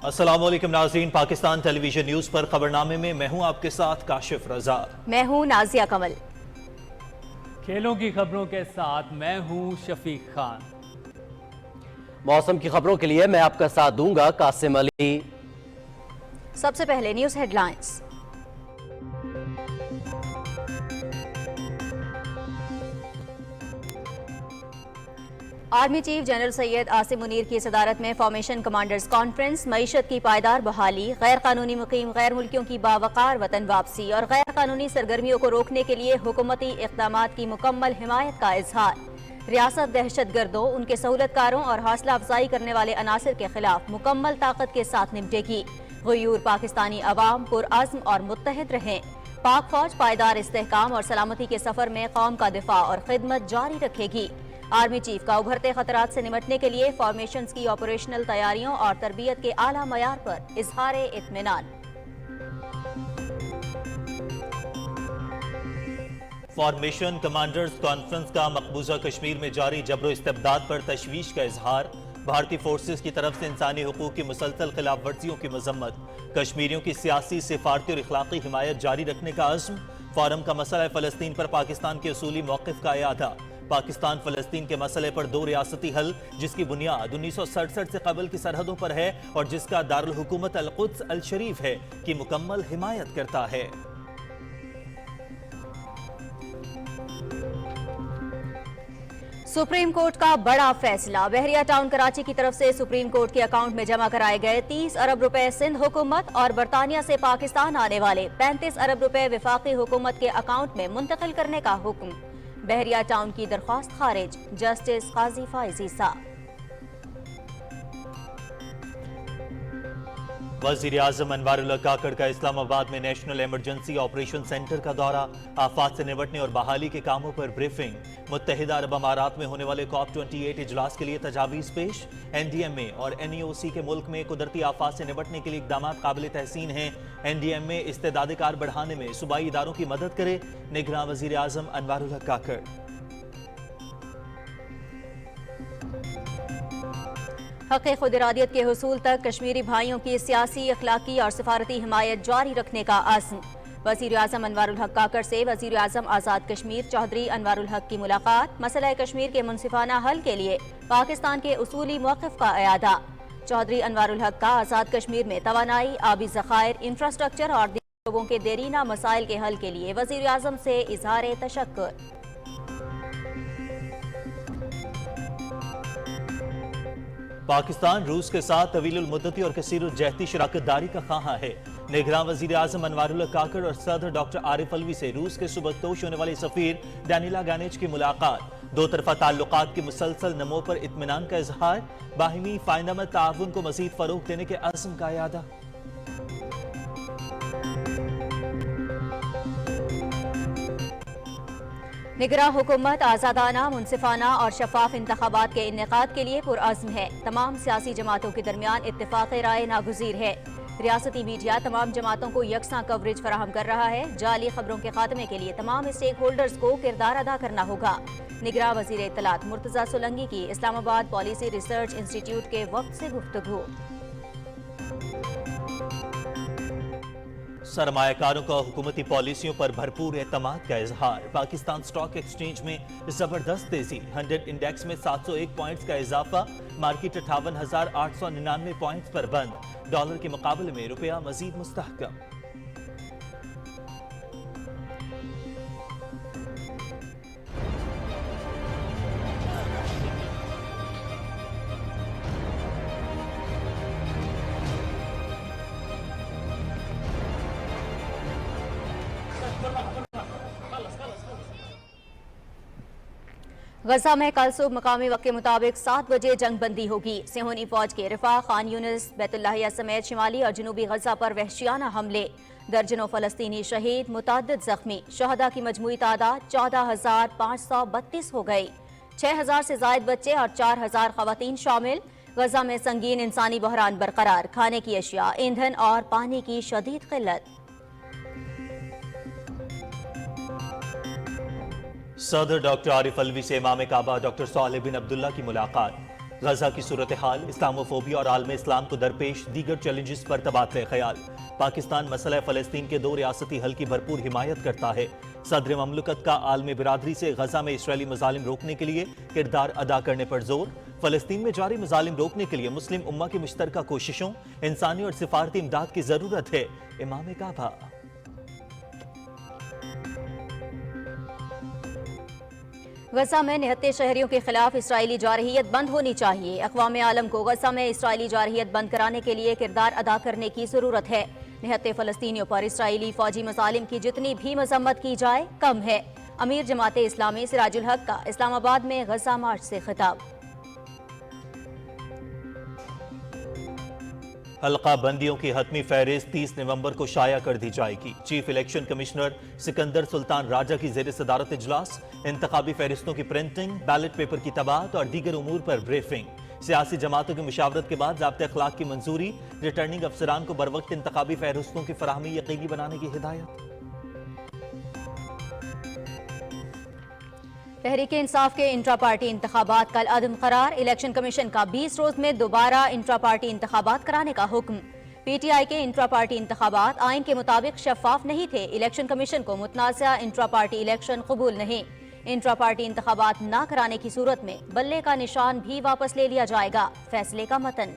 السلام علیکم ناظرین، پاکستان ٹیلی ویژن نیوز پر خبرنامے میں میں ہوں آپ کے ساتھ کاشف رضا۔ میں ہوں نازیہ کمل۔ کھیلوں کی خبروں کے ساتھ میں ہوں شفیق خان۔ موسم کی خبروں کے لیے میں آپ کا ساتھ دوں گا قاسم علی۔ سب سے پہلے news headlines. Army chief general Syed Asim Munir کی صدارت میں فارمیشن کمانڈرز کانفرنس، معیشت کی پائیدار بحالی، غیر قانونی مقیم غیر ملکیوں کی باوقار وطن واپسی اور غیر قانونی سرگرمیوں کو روکنے کے لیے حکومتی اقدامات کی مکمل حمایت کا اظہار۔ ریاست دہشت گردوں، ان کے سہولت کاروں اور حوصلہ افزائی کرنے والے عناصر کے خلاف مکمل طاقت کے ساتھ نمٹے گی۔ غیور پاکستانی عوام پرعزم اور متحد رہیں۔ پاک فوج پائیدار استحکام اور سلامتی کے سفر میں قوم کا دفاع اور خدمت جاری رکھے گی۔ آرمی چیف کا ابھرتے خطرات سے نمٹنے کے لیے فارمیشنز کی آپریشنل تیاریوں اور تربیت کے اعلیٰ معیار پر اظہار اطمینان۔ فارمیشن کمانڈرز کانفرنس کا مقبوضہ کشمیر میں جاری جبر و استبداد پر تشویش کا اظہار۔ بھارتی فورسز کی طرف سے انسانی حقوق کی مسلسل خلاف ورزیوں کی مذمت۔ کشمیریوں کی سیاسی، سفارتی اور اخلاقی حمایت جاری رکھنے کا عزم۔ فورم کا مسئلہ فلسطین پر پاکستان کے اصولی موقف کا اعادہ۔ پاکستان فلسطین کے مسئلے پر دو ریاستی حل، جس کی بنیاد 1967 سے قبل کی سرحدوں پر ہے اور جس کا دارالحکومت القدس الشریف ہے، کی مکمل حمایت کرتا ہے۔ سپریم کورٹ کا بڑا فیصلہ۔ بحریہ ٹاؤن کراچی کی طرف سے سپریم کورٹ کے اکاؤنٹ میں جمع کرائے گئے 30 ارب روپے سندھ حکومت اور برطانیہ سے پاکستان آنے والے 35 ارب روپے وفاقی حکومت کے اکاؤنٹ میں منتقل کرنے کا حکم۔ بحریہ ٹاؤن کی درخواست خارج۔ جسٹس قاضی فائز عیسیٰ۔ وزیر اعظم انوار اللہ کاکڑ کا اسلام آباد میں نیشنل ایمرجنسی آپریشن سینٹر کا دورہ۔ آفات سے نمٹنے اور بحالی کے کاموں پر بریفنگ۔ متحدہ عرب امارات میں ہونے والے COP 28 اجلاس کے لیے تجاویز پیش۔ NDMA اور NEOC کے ملک میں قدرتی آفات سے نمٹنے کے لیے اقدامات قابل تحسین ہیں۔ NDMA استعداد کار بڑھانے میں صوبائی اداروں کی مدد کرے، نگراں وزیر اعظم انوار اللہ کاکڑ۔ حق خود ارادیت کے حصول تک کشمیری بھائیوں کی سیاسی، اخلاقی اور سفارتی حمایت جاری رکھنے کا عزم۔ وزیر اعظم انوار الحق کاکڑ سے وزیر اعظم آزاد کشمیر چودھری انوار الحق کی ملاقات۔ مسئلہ کشمیر کے منصفانہ حل کے لیے پاکستان کے اصولی موقف کا اعادہ۔ چودھری انوار الحق کا آزاد کشمیر میں توانائی، آبی ذخائر، انفراسٹرکچر اور دیگر شعبوں کے دیرینہ مسائل کے حل کے لیے وزیر اعظم سے اظہار تشکر۔ پاکستان روس کے ساتھ طویل المدتی اور کثیر الجہتی شراکت داری کا خواہاں ہے۔ نگراں وزیر اعظم انوار اللہ کاکڑ اور صدر ڈاکٹر عارف علوی سے روس کے سبکدوش ہونے والے سفیر ڈینیلا گانیچ کی ملاقات۔ دو طرفہ تعلقات کی مسلسل نمو پر اطمینان کا اظہار۔ باہمی فائدہ مند تعاون کو مزید فروغ دینے کے عزم کا اعادہ۔ نگراں حکومت آزادانہ، منصفانہ اور شفاف انتخابات کے انعقاد کے لیے پرعزم ہے۔ تمام سیاسی جماعتوں کے درمیان اتفاق رائے ناگزیر ہے۔ ریاستی میڈیا تمام جماعتوں کو یکساں کوریج فراہم کر رہا ہے۔ جعلی خبروں کے خاتمے کے لیے تمام اسٹیک ہولڈرز کو کردار ادا کرنا ہوگا۔ نگراں وزیر اطلاعات مرتضیٰ سولنگی کی اسلام آباد پالیسی ریسرچ انسٹی ٹیوٹ کے وفد سے گفتگو۔ سرمایہ کاروں کا حکومتی پالیسیوں پر بھرپور اعتماد کا اظہار۔ پاکستان سٹاک ایکسچینج میں زبردست تیزی، 100 انڈیکس میں 701 پوائنٹس کا اضافہ۔ مارکیٹ 58,899 پوائنٹس پر بند۔ ڈالر کے مقابلے میں روپیہ مزید مستحکم۔ غزہ میں کل صبح مقامی وقت کے مطابق 7 بجے جنگ بندی ہوگی۔ صہیونی فوج کے رفح، خان یونس، بیت اللحیہ سمیت شمالی اور جنوبی غزہ پر وحشیانہ حملے۔ درجنوں فلسطینی شہید، متعدد زخمی۔ شہداء کی مجموعی تعداد 14,532 ہو گئی۔ 6,000 سے زائد بچے اور 4,000 خواتین شامل۔ غزہ میں سنگین انسانی بحران برقرار۔ کھانے کی اشیاء، ایندھن اور پانی کی شدید قلت۔ صدر ڈاکٹر عارف علوی سے امام کعبہ ڈاکٹر صالح بن عبداللہ کی ملاقات۔ غزہ کی صورتحال، اسلاموفوبیا اور عالم اسلام کو درپیش دیگر چیلنجز پر تبادلہ خیال۔ پاکستان مسئلہ فلسطین کے 2 ریاستی حل کی بھرپور حمایت کرتا ہے۔ صدر مملکت کا عالم برادری سے غزہ میں اسرائیلی مظالم روکنے کے لیے کردار ادا کرنے پر زور۔ فلسطین میں جاری مظالم روکنے کے لیے مسلم امہ کی مشترکہ کوششوں، انسانی اور سفارتی امداد کی ضرورت ہے۔ امام کعبہ۔ غزہ میں نہتے شہریوں کے خلاف اسرائیلی جارحیت بند ہونی چاہیے۔ اقوام عالم کو غزہ میں اسرائیلی جارحیت بند کرانے کے لیے کردار ادا کرنے کی ضرورت ہے۔ نہتے فلسطینیوں پر اسرائیلی فوجی مظالم کی جتنی بھی مذمت کی جائے کم ہے۔ امیر جماعت اسلامی سراج الحق کا اسلام آباد میں غزہ مارچ سے خطاب۔ حلقہ بندیوں کی حتمی فہرست 30 نومبر کو شائع کر دی جائے گی۔ چیف الیکشن کمشنر سکندر سلطان راجہ کی زیر صدارت اجلاس۔ انتخابی فہرستوں کی پرنٹنگ، بیلٹ پیپر کی طباعت اور دیگر امور پر بریفنگ۔ سیاسی جماعتوں کی مشاورت کے بعد ضابطۂ اخلاق کی منظوری۔ ریٹرننگ افسران کو بروقت انتخابی فہرستوں کی فراہمی یقینی بنانے کی ہدایت۔ تحریک انصاف کے انٹرا پارٹی انتخابات کل عدم قرار۔ الیکشن کمیشن کا 20 روز میں دوبارہ انٹرا پارٹی انتخابات کرانے کا حکم۔ پی ٹی آئی کے انٹرا پارٹی انتخابات آئین کے مطابق شفاف نہیں تھے۔ الیکشن کمیشن کو متنازعہ انٹرا پارٹی الیکشن قبول نہیں۔ انٹرا پارٹی انتخابات نہ کرانے کی صورت میں بلے کا نشان بھی واپس لے لیا جائے گا۔ فیصلے کا متن۔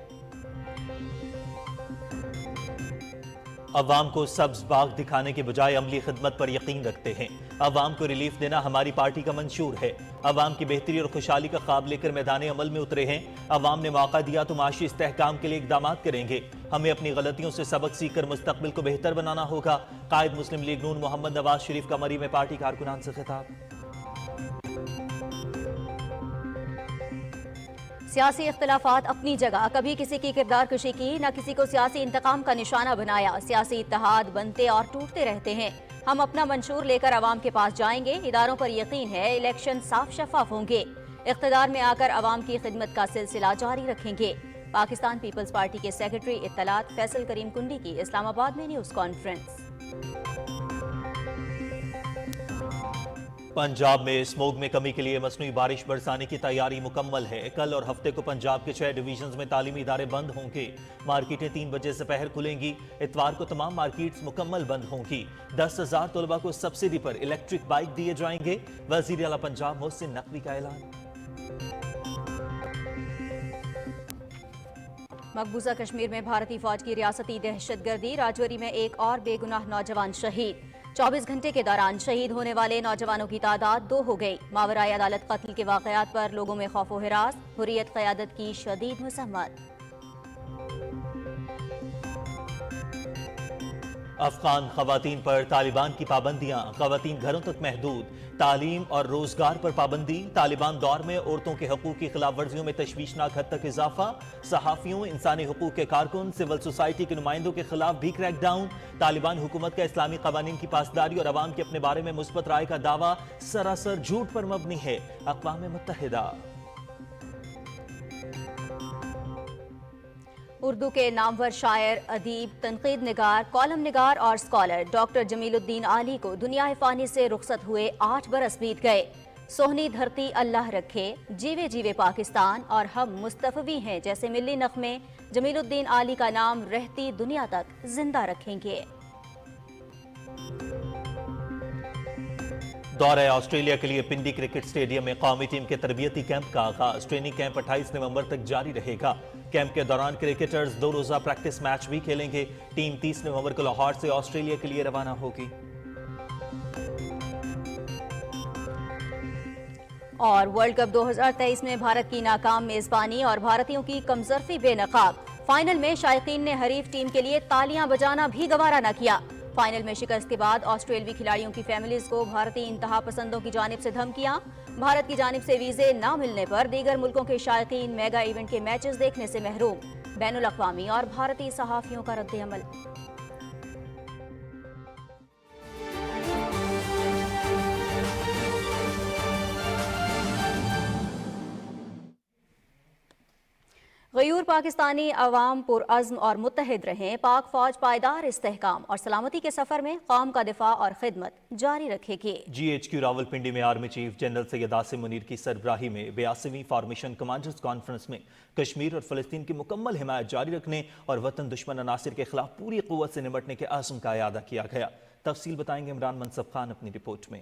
عوام کو سبز باغ دکھانے کے بجائے عملی خدمت پر یقین رکھتے ہیں۔ عوام کو ریلیف دینا ہماری پارٹی کا منشور ہے۔ عوام کی بہتری اور خوشحالی کا خواب لے کر میدان عمل میں اترے ہیں۔ عوام نے موقع دیا تو معاشی استحکام کے لیے اقدامات کریں گے۔ ہمیں اپنی غلطیوں سے سبق سیکھ کر مستقبل کو بہتر بنانا ہوگا۔ قائد مسلم لیگ نون محمد نواز شریف کا مری میں پارٹی کارکنان سے خطاب۔ سیاسی اختلافات اپنی جگہ، کبھی کسی کی کردار کشی کی، نہ کسی کو سیاسی انتقام کا نشانہ بنایا۔ سیاسی اتحاد بنتے اور ٹوٹتے رہتے ہیں۔ ہم اپنا منشور لے کر عوام کے پاس جائیں گے۔ اداروں پر یقین ہے الیکشن صاف شفاف ہوں گے۔ اقتدار میں آ کر عوام کی خدمت کا سلسلہ جاری رکھیں گے۔ پاکستان پیپلز پارٹی کے سیکرٹری اطلاعات فیصل کریم کنڈی کی اسلام آباد میں نیوز کانفرنس۔ پنجاب میں اسموگ میں کمی کے لیے مصنوعی بارش برسانے کی تیاری مکمل ہے۔ کل اور ہفتے کو پنجاب کے 6 ڈویژنز میں تعلیمی ادارے بند ہوں گے۔ مارکیٹیں 3 بجے سے پہر کھلیں گی۔ اتوار کو تمام مارکیٹس مکمل بند ہوں گی۔ 10,000 طلبہ کو سبسڈی پر الیکٹرک بائک دیے جائیں گے۔ وزیر اعلیٰ پنجاب محسن نقوی کا اعلان۔ مقبوضہ کشمیر میں بھارتی فوج کی ریاستی دہشت گردی، راجوری میں ایک اور بے گناہ نوجوان شہید۔ 24 گھنٹے کے دوران شہید ہونے والے نوجوانوں کی تعداد 2 ہو گئی۔ ماورائے عدالت قتل کے واقعات پر لوگوں میں خوف و ہراس، حریت قیادت کی شدید مذمت۔ افغان خواتین پر طالبان کی پابندیاں، خواتین گھروں تک محدود۔ تعلیم اور روزگار پر پابندی، طالبان دور میں عورتوں کے حقوق کی خلاف ورزیوں میں تشویشناک حد تک اضافہ۔ صحافیوں، انسانی حقوق کے کارکن، سول سوسائٹی کے نمائندوں کے خلاف بھی کریک ڈاؤن۔ طالبان حکومت کا اسلامی قوانین کی پاسداری اور عوام کے اپنے بارے میں مثبت رائے کا دعویٰ سراسر جھوٹ پر مبنی ہے۔ اقوام متحدہ۔ اردو کے نامور شاعر، ادیب، تنقید نگار، کالم نگار اور اسکالر ڈاکٹر جمیل الدین عالی کو دنیا فانی سے رخصت ہوئے 8 برس بیت گئے۔ سوہنی دھرتی اللہ رکھے، جیوے جیوے پاکستان اور ہم مصطفی ہیں جیسے ملی نغمے جمیل الدین عالی کا نام رہتی دنیا تک زندہ رکھیں گے۔ دورہ آسٹریلیا کے لیے پنڈی کرکٹ اسٹیڈیم میں قومی ٹیم کے تربیتی کیمپ کا آغاز۔ ٹریننگ کیمپ 28 نومبر تک جاری رہے گا۔ کیمپ کے دوران کرکٹرز 2 روزہ پریکٹس میچ بھی کھیلیں گے۔ ٹیم 30 نومبر کو لاہور سے آسٹریلیا کے لیے روانہ ہوگی۔ اور ورلڈ کپ 2023 میں بھارت کی ناکام میزبانی اور بھارتیوں کی کمزرفی بے نقاب۔ فائنل میں شائقین نے حریف ٹیم کے لیے تالیاں بجانا بھی گوارا نہ کیا۔ فائنل میں شکست کے بعد آسٹریلوی کھلاڑیوں کی فیملیز کو بھارتی انتہا پسندوں کی جانب سے دھمکیاں۔ بھارت کی جانب سے ویزے نہ ملنے پر دیگر ملکوں کے شائقین میگا ایونٹ کے میچز دیکھنے سے محروم۔ بین الاقوامی اور بھارتی صحافیوں کا رد عمل۔ غیور پاکستانی عوام پرعزم اور متحد رہیں، پاک فوج پائیدار استحکام اور سلامتی کے سفر میں قوم کا دفاع اور خدمت جاری رکھے گی۔ GHQ راولپنڈی میں army chief general Syed Asim Munir کی سربراہی میں 82ویں فارمیشن کمانڈرز کانفرنس میں کشمیر اور فلسطین کی مکمل حمایت جاری رکھنے اور وطن دشمن عناصر کے خلاف پوری قوت سے نمٹنے کے عزم کا اعادہ کیا گیا۔ تفصیل بتائیں گے عمران منصف خان اپنی رپورٹ میں۔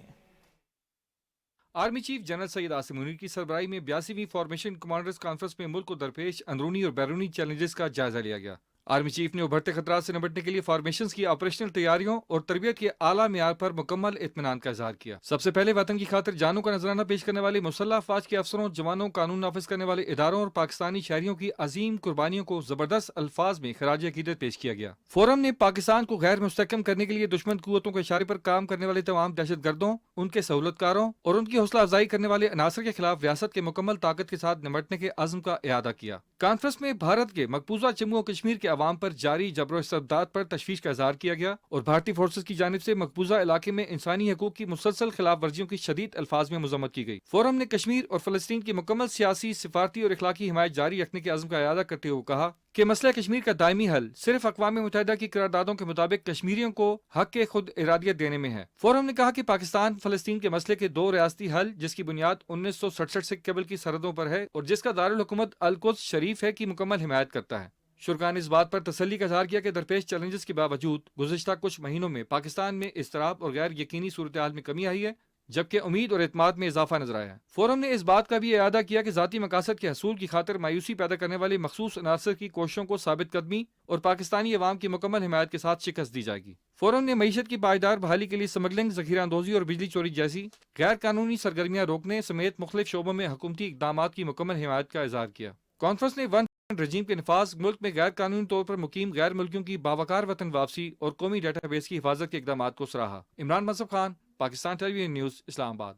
Army chief general Syed Asim Munir کی سربراہی میں 82ویں فارمیشن کمانڈرز کانفرنس میں ملک کو درپیش اندرونی اور بیرونی چیلنجز کا جائزہ لیا گیا۔ آرمی چیف نے ابھرتے خطرات سے نمٹنے کے لیے فارمیشنز کی آپریشنل تیاریوں اور تربیت کے اعلیٰ معیار پر مکمل اطمینان کا اظہار کیا۔ سب سے پہلے وطن کی خاطر جانوں کا نذرانہ پیش کرنے والے مسلح افواج کے افسروں، جوانوں، قانون نافذ کرنے والے اداروں اور پاکستانی شہریوں کی عظیم قربانیوں کو زبردست الفاظ میں خراج عقیدت پیش کیا گیا۔ فورم نے پاکستان کو غیر مستحکم کرنے کے لیے دشمن قوتوں کے اشارے پر کام کرنے والے تمام دہشت گردوں، ان کے سہولت کاروں اور ان کی حوصلہ افزائی کرنے والے عناصر کے خلاف ریاست کے مکمل طاقت کے ساتھ نمٹنے کے عزم کا اعادہ کیا۔ کانفرنس میں بھارت کے مقبوضہ جموں و کشمیر کے عوام پر جاری جبر و استبداد پر تشویش کا اظہار کیا گیا اور بھارتی فورسز کی جانب سے مقبوضہ علاقے میں انسانی حقوق کی مسلسل خلاف ورزیوں کی شدید الفاظ میں مذمت کی گئی۔ فورم نے کشمیر اور فلسطین کی مکمل سیاسی، سفارتی اور اخلاقی حمایت جاری رکھنے کے عزم کا اعادہ کرتے ہوئے کہا کہ مسئلہ کشمیر کا دائمی حل صرف اقوام متحدہ کی قراردادوں کے مطابق کشمیریوں کو حق خود ارادیت دینے میں ہے۔ فورم نے کہا کہ پاکستان فلسطین کے مسئلے کے 2 ریاستی حل، جس کی بنیاد 1967 سے قبل کی سرحدوں پر ہے اور جس کا دارالحکومت القدس شریف ہے، کی مکمل حمایت کرتا ہے۔ شرکاء نے اس بات پر تسلی کا اظہار کیا کہ درپیش چیلنجز کے باوجود گزشتہ کچھ مہینوں میں پاکستان میں اضطراب اور غیر یقینی صورتحال میں کمی آئی ہے، جبکہ امید اور اعتماد میں اضافہ نظر آیا ہے۔ فورم نے اس بات کا بھی اعادہ کیا کہ ذاتی مقاصد کے حصول کی خاطر مایوسی پیدا کرنے والے مخصوص عناصر کی کوششوں کو ثابت قدمی اور پاکستانی عوام کی مکمل حمایت کے ساتھ شکست دی جائے گی۔ فورم نے معیشت کی پائیدار بحالی کے لیے سمگلنگ، ذخیرہ اندوزی اور بجلی چوری جیسی غیر قانونی سرگرمیاں روکنے سمیت مختلف شعبوں میں حکومتی اقدامات کی مکمل حمایت کا اظہار کیا۔ کانفرنس نے رجیم کے نفاذ، ملک میں غیر قانونی طور پر مقیم غیر ملکیوں کی باوقار وطن واپسی اور قومی ڈیٹا بیس کی حفاظت کے اقدامات کو سراہا۔ عمران منصف خان، پاکستان ٹیلی ویژن نیوز، اسلام آباد۔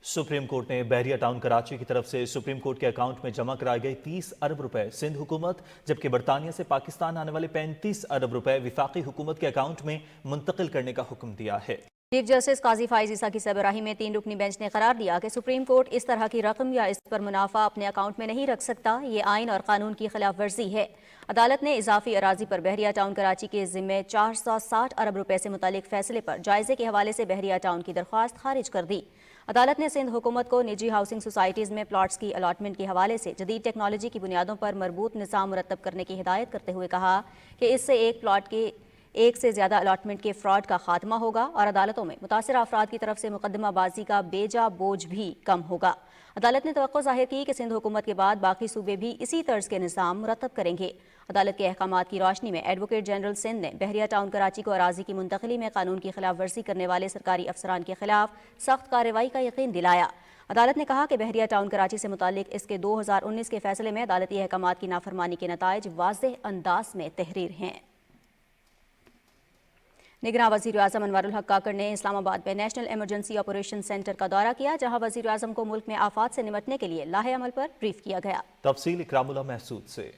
سپریم کورٹ نے بحریہ ٹاؤن کراچی کی طرف سے سپریم کورٹ کے اکاؤنٹ میں جمع کرائے گئے 30 ارب روپے سندھ حکومت، جبکہ برطانیہ سے پاکستان آنے والے 35 ارب روپے وفاقی حکومت کے اکاؤنٹ میں منتقل کرنے کا حکم دیا ہے۔ چیف جسٹس قاضی فائز عیسیٰ کی سربراہی میں 3 رکنی بینچ نے قرار دیا کہ سپریم کورٹ اس طرح کی رقم یا اس پر منافع اپنے اکاؤنٹ میں نہیں رکھ سکتا، یہ آئین اور قانون کی خلاف ورزی ہے۔ عدالت نے اضافی اراضی پر بحریہ ٹاؤن کراچی کے ذمے 460 ارب روپے سے متعلق فیصلے پر جائزے کے حوالے سے بحریہ ٹاؤن کی درخواست خارج کر دی۔ عدالت نے سندھ حکومت کو نجی ہاؤسنگ سوسائٹیز میں پلاٹس کی الاٹمنٹ کے حوالے سے جدید ٹیکنالوجی کی بنیادوں پر مربوط نظام مرتب کرنے کی ہدایت کرتے ہوئے کہا کہ اس سے ایک پلاٹ کے ایک سے زیادہ الاٹمنٹ کے فراڈ کا خاتمہ ہوگا اور عدالتوں میں متاثرہ افراد کی طرف سے مقدمہ بازی کا بیجا بوجھ بھی کم ہوگا۔ عدالت نے توقع ظاہر کی کہ سندھ حکومت کے بعد باقی صوبے بھی اسی طرز کے نظام مرتب کریں گے۔ عدالت کے احکامات کی روشنی میں ایڈوکیٹ جنرل سندھ نے بحریہ ٹاؤن کراچی کو اراضی کی منتقلی میں قانون کی خلاف ورزی کرنے والے سرکاری افسران کے خلاف سخت کارروائی کا یقین دلایا۔ عدالت نے کہا کہ بحریہ ٹاؤن کراچی سے متعلق اس کے 2019 کے فیصلے میں عدالتی احکامات کی نافرمانی کے نتائج واضح انداز میں تحریر ہیں۔ نگراں وزیر اعظم انوار الحق کاکڑ نے اسلام آباد میں نیشنل ایمرجنسی آپریشن سینٹر کا دورہ کیا، جہاں وزیر اعظم کو ملک میں آفات سے نمٹنے کے لیے لاہے عمل پر بریف کیا گیا۔ تفصیل اکرام اللہ محسود سے۔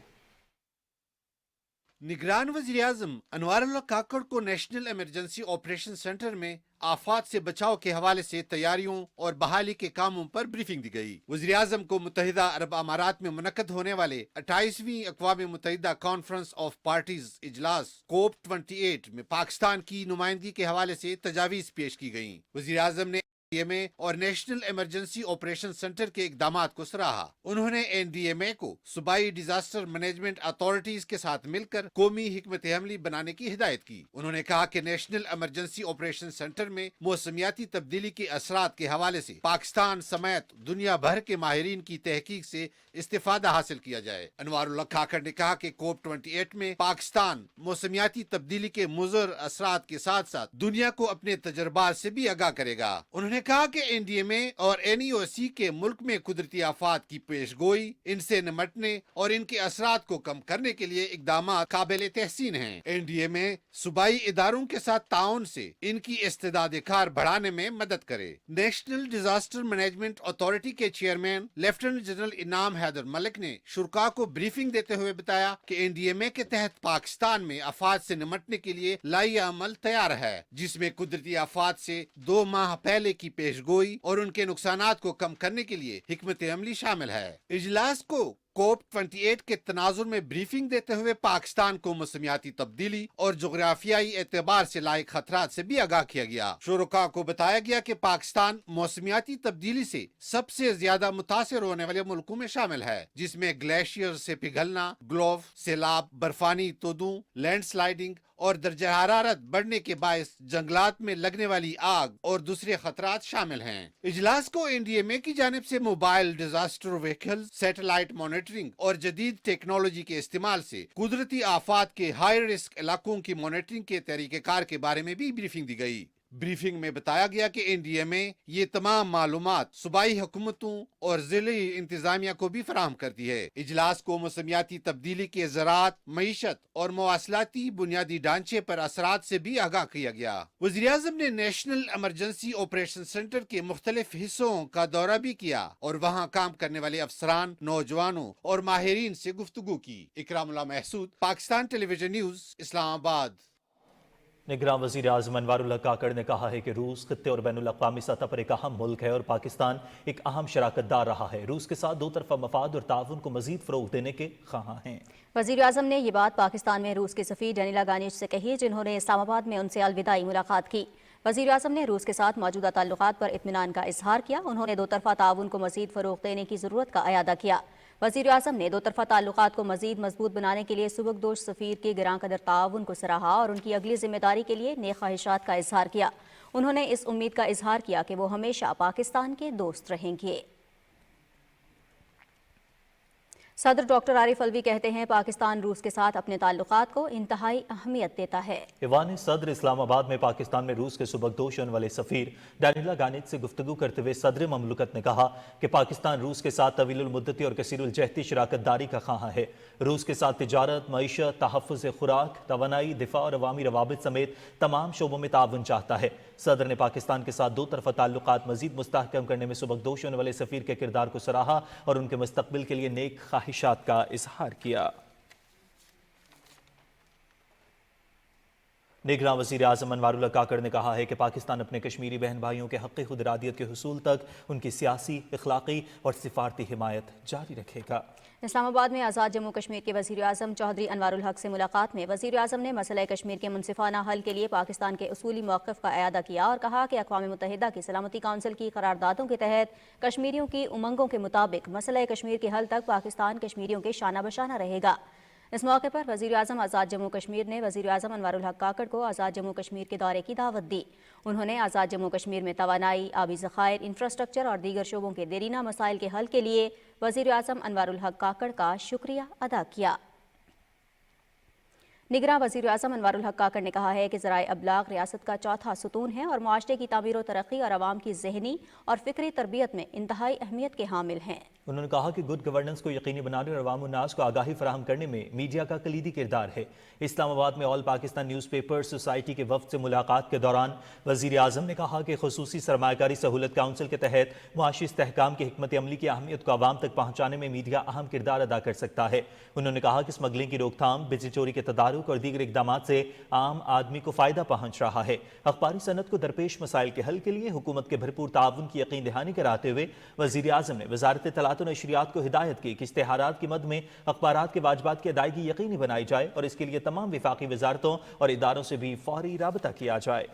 نگران وزیر اعظم انوار الحق کاکڑ کو نیشنل ایمرجنسی آپریشن سینٹر میں آفات سے بچاؤ کے حوالے سے تیاریوں اور بحالی کے کاموں پر بریفنگ دی گئی۔ وزیر اعظم کو متحدہ عرب امارات میں منعقد ہونے والے 28ویں اقوام متحدہ کانفرنس آف پارٹیز اجلاس کوپ 28 میں پاکستان کی نمائندگی کے حوالے سے تجاویز پیش کی گئیں۔ وزیر اعظم نے NDMA اور نیشنل ایمرجنسی آپریشن سینٹر کے اقدامات کو سراہا۔ انہوں نے NDMA کو صوبائی ڈیزاسٹر مینجمنٹ اتھارٹیز کے ساتھ مل کر قومی حکمت عملی بنانے کی ہدایت کی۔ انہوں نے کہا کہ نیشنل ایمرجنسی آپریشن سینٹر میں موسمیاتی تبدیلی کے اثرات کے حوالے سے پاکستان سمیت دنیا بھر کے ماہرین کی تحقیق سے استفادہ حاصل کیا جائے۔ انوار الحق کاکڑ نے کہا کہ کوپ 28 میں پاکستان موسمیاتی تبدیلی کے مضر اثرات کے ساتھ ساتھ دنیا کو اپنے تجربات سے بھی آگاہ کرے گا۔ انہوں نے کہا کہ NDMA اور NEOC کے ملک میں قدرتی آفات کی پیش گوئی، ان سے نمٹنے اور ان کے اثرات کو کم کرنے کے لیے اقدامات قابل تحسین ہیں۔ NDMA صوبائی اداروں کے ساتھ تعاون سے ان کی استعداد کار بڑھانے میں مدد کرے۔ نیشنل ڈیزاسٹر مینجمنٹ اتھارٹی کے چیئرمین لیفٹیننٹ جنرل انعام حیدر ملک نے شرکاء کو بریفنگ دیتے ہوئے بتایا کہ NDMA کے تحت پاکستان میں آفات سے نمٹنے کے لیے لائی عمل تیار ہے، جس میں قدرتی آفات سے 2 ماہ پہلے کی की पेशगोई और उनके नुकसानात को कम करने के लिए हिकमत अमली शामिल है। इजलास को COP 28 के तनाजुर में ब्रीफिंग देते हुए पाकिस्तान को मौसमियाती तब्दीली और जोग्राफियाई एतबार से लायक खतरात से भी आगाह किया गया। शुरका को बताया गया कि पाकिस्तान मौसमियाती तब्दीली से सबसे ज्यादा मुतासिर होने वाले मुल्कों में शामिल है, जिसमें ग्लेशियर से पिघलना, ग्लोव, सैलाब, बर्फानी तोदों, लैंडस्लाइडिंग और दर्जा हरारत बढ़ने के बायस जंगलात में लगने वाली आग और दूसरे खतरात शामिल हैं। इजलास को NDMA की जानिब से mobile disaster vehicle, satellite monitoring और जदीद टेक्नोलॉजी के इस्तेमाल से कुदरती आफात के हाई रिस्क इलाकों की मॉनिटरिंग के तरीक़ेकार के बारे में भी ब्रीफिंग दी गई। ब्रीफिंग में बताया गया कि NDMA ये तमाम मालूमात सूबाई हुकूमतों और जिले इंतजामिया को भी फराहम करती है। इजलास को मौसमियाती तब्दीली के ज़राअत, मईशत और मवासलाती बुनियादी ढांचे पर असरात से भी आगाह किया गया। वज़ीर-ए-आज़म ने नेशनल इमरजेंसी ऑपरेशन सेंटर के मुख्तलिफ हिस्सों का दौरा भी किया और वहाँ काम करने वाले अफसरान, नौजवानों और माहिरीन से गुफ्तगू की। Ikramullah Mehsud, Pakistan television news, Islamabad. निगरान वज़ीर आज़म अनवारुल हक काकड़ ने कहा है कि रूस खत्ते और बैनुल अक़वामी सतह पर एक अहम मुल्क है और पाकिस्तान एक अहम शराकतदार रहा है। रूस के साथ दो तरफा मफाद और ताउन को मजीद फ़रोग़ देने के ख़्वाह हैं। वज़ीर आज़म ने ये बात पाकिस्तान में रूस के सफ़ीर डेनिला गानिश से कही, जिन्होंने इस्लामाबाद में उनसे अलविदाई मुलाकात की। वज़ीर आज़म ने रूस के साथ मौजूदा ताल्लुकात पर इत्मीनान का इजहार किया। उन्होंने दो तरफा ताउन को मजीद फ़रोग़ देने की ज़रूरत का अयादा किया। वज़ीर आज़म ने दो तरफा ताल्लुकात को मजीद मजबूत बनाने के लिए सुबकदोश सफ़ीर के गिरां कदर ताउन को सराहा और उनकी अगली जिम्मेदारी के लिए नेक ख्वाहिशात का इजहार किया। उन्होंने इस उम्मीद का इजहार किया कि वो हमेशा पाकिस्तान के दोस्त रहेंगे। सदर डॉक्टर आरिफ अलवी कहते हैं पाकिस्तान रूस के साथ अपने ताल्लुकात को इंतहाई अहमियत देता है। ईवान सदर इस्लामाबाद में पाकिस्तान में रूस के सुबकदोश होने वाले सफ़ीर डेनिला गानिश से गुफ्तगू करते हुए सदर ममलकत ने कहा कि पाकिस्तान रूस के साथ तवीलुल मुद्दती और कसीरुल जहती शराकतदारी का ख़्वाह है। रूस के साथ तिजारत, मईशत, तहफ़्फ़ुज़ खुराक, तवानाई, दिफा और अवामी रवाबित समेत तमाम शोबों में ताउन चाहता है। सदर ने पाकिस्तान के साथ दो तरफा ताल्लुकात मजीद मुस्तहकम करने में सुबकदोश होने वाले सफ़ीर के किरदार को सराहा और उनके मुस्तकबिल के लिए नेक ख्वाहिशात का इजहार किया। निगरान वज़ीर आज़म अनवारुल हक काकड़ ने कहा है कि पाकिस्तान अपने कश्मीरी बहन भाइयों के हक़ खुद इरादियत के हुसूल तक उनकी सियासी, इखलाकी और सिफारती हिमायत जारी रखेगा। इस्लामाबाद में आज़ाद जम्मू कश्मीर के वज़ीर आज़म चौधरी अनवारुल हक से मुलाकात में वज़ीर आज़म ने मसला कश्मीर के मुनसिफाना हल के लिए पाकिस्तान के उसूली मौक़िफ़ का अयादा किया और कहा कि अक़वाम मुत्तहिदा की सलामती काउंसिल की करारदादों के तहत कश्मीरियों की उमंगों के मुताबिक मसला कश्मीर के हल तक पाकिस्तान कश्मीरियों के शाना बशाना रहेगा। इस मौके पर वज़ीर आज़म आज़ाद जम्मू कश्मीर ने वज़ीर आज़म अनवारुल हक काकड़ को आज़ाद जम्मू कश्मीर के दौरे की दावत दी। उन्होंने आज़ाद जम्मू कश्मीर में तवानाई, आबी ज़खायर, इंफ्रास्ट्रक्चर और दीगर शोबों के देरीना मसाइल के हल के लिए वज़ीर आज़म अनवारुल हक काकड़ का शुक्रिया अदा किया। निगरान वज़ीर आज़म अनवारुल हक काकड़ ने कहा है कि ज़राए अबलाग रियासत का चौथा सुतून है और मुआशरे की तामीर व तरक्की और आवाम की ज़हनी और फ़िक्री तरबियत में इंतहाई अहमियत के हामिल हैं। उन्होंने कहा कि गुड गवर्नेंस को यकीनी बनाने और अवाम उन्नास को आगाही फराहम करने में मीडिया का कलीदी किरदार है। इस्लामाबाद में ऑल पाकिस्तान न्यूज़पेपर सोसाइटी के वफ़द से मुलाकात के दौरान वज़ीर आज़म ने कहा कि ख़ुसूसी सरमायाकारी सहूलत काउंसिल के तहत मुआशी इस्तेहकाम की हिकमत अमली की अहमियत को आवाम तक पहुँचाने में मीडिया अहम किरदार अदा कर सकता है। उन्होंने कहा कि स्मगलिंग की रोकथाम, बिजली चोरी के तदारुक और दीगर इक़दाम से आम आदमी को फ़ायदा पहुँच रहा है। अखबारी सनत को दरपेश मसाइल के हल के लिए हुकूमत के भरपूर ताउन की यकीन दहानी कराते हुए वज़ीर आज़म ने वज़ारत इत्तलात व नशरियात को हिदायत की कि इश्तिहारात की मद में अखबारात के वाजबात की अदायगी यकीनी बनाई जाए और इसके लिए तमाम विफाकी वजारतों और इदारों से भी फौरी राबता किया जाए।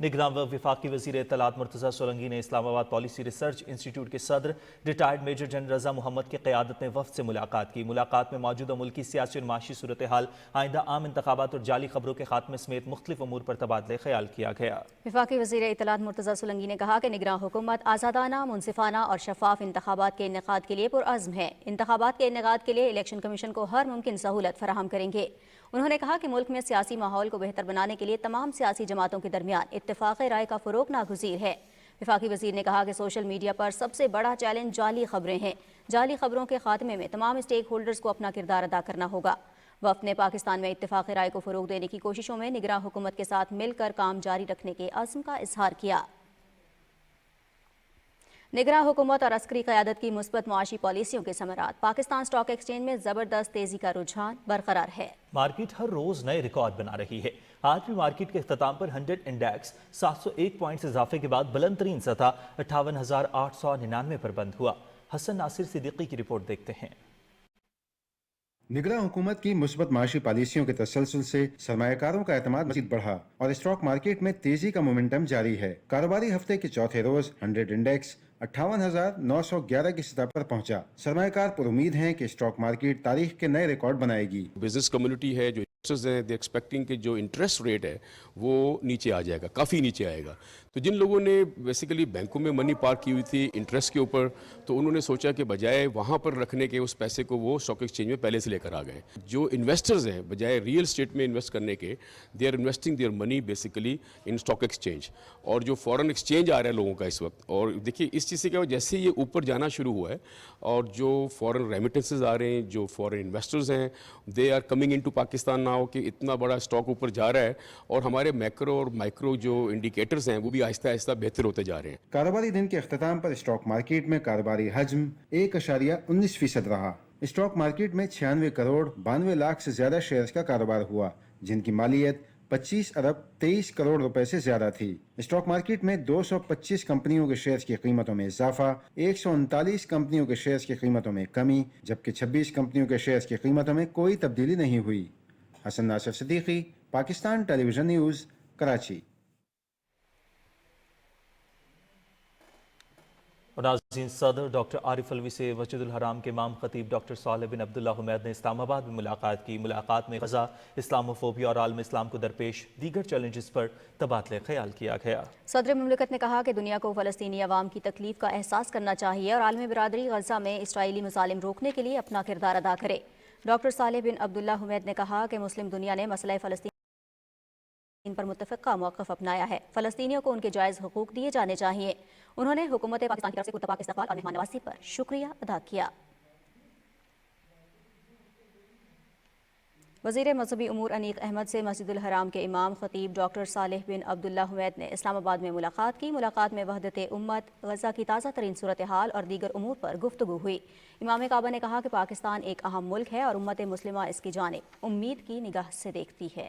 निगरान व विफाकी वज़ीर इत्तलात मुर्तज़ा सोलंकी ने इस्लामाबाद पॉलिसी रिसर्च इंस्टीट्यूट के सदर रिटायर्ड मेजर जनरल रज़ा मोहम्मद की क़यादत में वफ़द से मुलाकात की। मुलाकात में मौजूदा मुल्की सियासी और माशी सूरत हाल, आइंदा आम इंतखाबात और जाली खबरों के खात्मे समेत मुख्तलिफ अमूर पर तबादले ख्याल किया गया। विफाकी वज़ीर इत्तलात मुर्तज़ा सोलंकी ने कहा कि निगरान हुकूमत आज़ादाना, मुनसिफाना और शफाफ इंतखाबात के इनेकाद के लिए पुरअज़्म है। इंतखाबात के इनेकाद के लिए इलेक्शन कमीशन को हर मुमकिन सहूलत फराहम करेंगे। उन्होंने कहा कि मुल्क में सियासी माहौल को बेहतर बनाने के लिए तमाम सियासी जमातों के दरमियान इत्तेफाक़ राय का फ़रोग़ नागुज़ीर है। विफाकी वज़ीर ने कहा कि सोशल मीडिया पर सबसे बड़ा चैलेंज जाली खबरें हैं। जाली खबरों के खात्मे में तमाम स्टेक होल्डर्स को अपना किरदार अदा करना होगा। वफ़द ने पाकिस्तान में इत्तेफाक़ राय को फ़रोग़ देने की कोशिशों में निगरान हुकूमत के साथ मिलकर काम जारी रखने के अज़्म का इज़हार किया। निगरां हुकूमत और अस्करी क़यादत की मुस्बत मुआशी पॉलिसियों के समरात। पाकिस्तान स्टॉक एक्सचेंज में ज़बरदस्त तेजी का रुझान बरकरार है। मार्केट हर रोज नए रिकॉर्ड बना रही है। आज भी मार्केट के इख्तिताम पर 100 इंडेक्स 701 पॉइंट्स इजाफे के बाद बुलंद तरीन सतह 58,899 पर बंद हुआ। हसन नासिर सिद्दीकी की रिपोर्ट देखते हैं। निगरां हुकूमत की मुस्बत माशी पॉलिसियों के तसलसल से सरमायाकारों का एतमाद मजीद बढ़ा और स्टॉक मार्केट में तेजी का मोमेंटम जारी है। कारोबारी हफ्ते के चौथे रोज 100 इंडेक्स 58,911 की सतह पर पहुंचा। सरमायाकार पर उम्मीद हैं कि स्टॉक मार्केट तारीख के नए रिकॉर्ड बनाएगी। बिजनेस कम्युनिटी है, जो इन्वेस्टर्स हैं, दे एक्सपेक्टिंग कि जो इंटरेस्ट रेट है वो नीचे आ जाएगा, काफ़ी नीचे आएगा। तो जिन लोगों ने बेसिकली बैंकों में मनी पार्क की हुई थी इंटरेस्ट के ऊपर, तो उन्होंने सोचा कि बजाय वहाँ पर रखने के उस पैसे को वो स्टॉक एक्सचेंज में पहले से लेकर आ गए। जो इन्वेस्टर्स हैं, बजाय रियल स्टेट में इन्वेस्ट करने के, they are investing their money basically in stock exchange. और जो फॉरेन एक्सचेंज आ रहा है लोगों का इस वक्त, और देखिए इस चीज़ से क्या हुआ, जैसे ये ऊपर जाना शुरू हुआ है और जो फॉरेन रेमिटेंसेज आ रहे हैं, जो फॉरेन इन्वेस्टर्स हैं, they are coming into Pakistan now कि इतना बड़ा स्टॉक ऊपर जा रहा है और हमारे मैक्रो और माइक्रो जो इंडिकेटर्स हैं वो भी आहिस्ता आहिस्ता बेहतर होते जा रहे हैं। कारोबारी दिन के अख्ताम पर स्टॉक मार्केट में कारोबारी हजम 1.19% रहा। स्टॉक मार्केट में 96 करोड़ 92 लाख से ज्यादा शेयर्स का कारोबार हुआ, जिनकी मालियत 25 अरब 23 करोड़ रुपए से ज्यादा थी। स्टॉक मार्केट में 225 कंपनियों के शेयर्स की कीमतों में इजाफा, 139 कंपनियों के शेयर्स की कीमतों में कमी, जबकि 26 कंपनियों के शेयर्स की कीमतों में कोई तब्दीली नहीं हुई। Hasan Nasir Siddiqui, Pakistan television news, Karachi. और नाज़रीन, सदर डॉक्टर आरिफ अलवी से मस्जिदुल हराम के इमाम खतीब डॉक्टर सालेह बिन अब्दुल्ला हुमैद ने इस्लामाबाद में मुलाकात की। मुलाकात में गजा, इस्लामोफोबिया और आलम इस्लाम को दरपेश दीगर चैलेंजेस पर तबादले ख्याल किया गया। सदर मुमलिकत ने कहा कि दुनिया को फ़लस्तीनी अवाम की तकलीफ का एहसास करना चाहिए और आलमी बिरादरी गजा में इसराइली मसालिम रोकने के लिए अपना किरदार अदा करे। डॉक्टर सालेह बिन अब्दुल्ला हुमैद ने कहा कि मुस्लिम दुनिया ने मसला फ़लस्तीन पर मुत्तफ़िक़ा मौक़िफ़ अपनाया है। फ़लस्तीनियों को उनके जायज़ हुकूक दिए जाने चाहिए। उन्होंने हुकूमत पाकिस्तान की तरफ से पुरतपाक इस्तक़बाल और मेहमाननवाज़ी पर शुक्रिया अदा किया। वज़ीर मज़हबी उमूर अनीक अहमद से मस्जिदुल हराम के इमाम खतीब डॉक्टर सालेह बिन अब्दुल्ला हुमैद ने इस्लामाबाद में मुलाकात की। मुलाकात में वहदत उम्मत, गजा की ताज़ा तरीन सूरत हाल और दीगर उमूर पर गुफ्तगू हुई। इमाम काबा ने कहा कि पाकिस्तान एक अहम मुल्क है और उम्मत मुस्लिमा इसकी जानिब उम्मीद की निगाह से देखती है।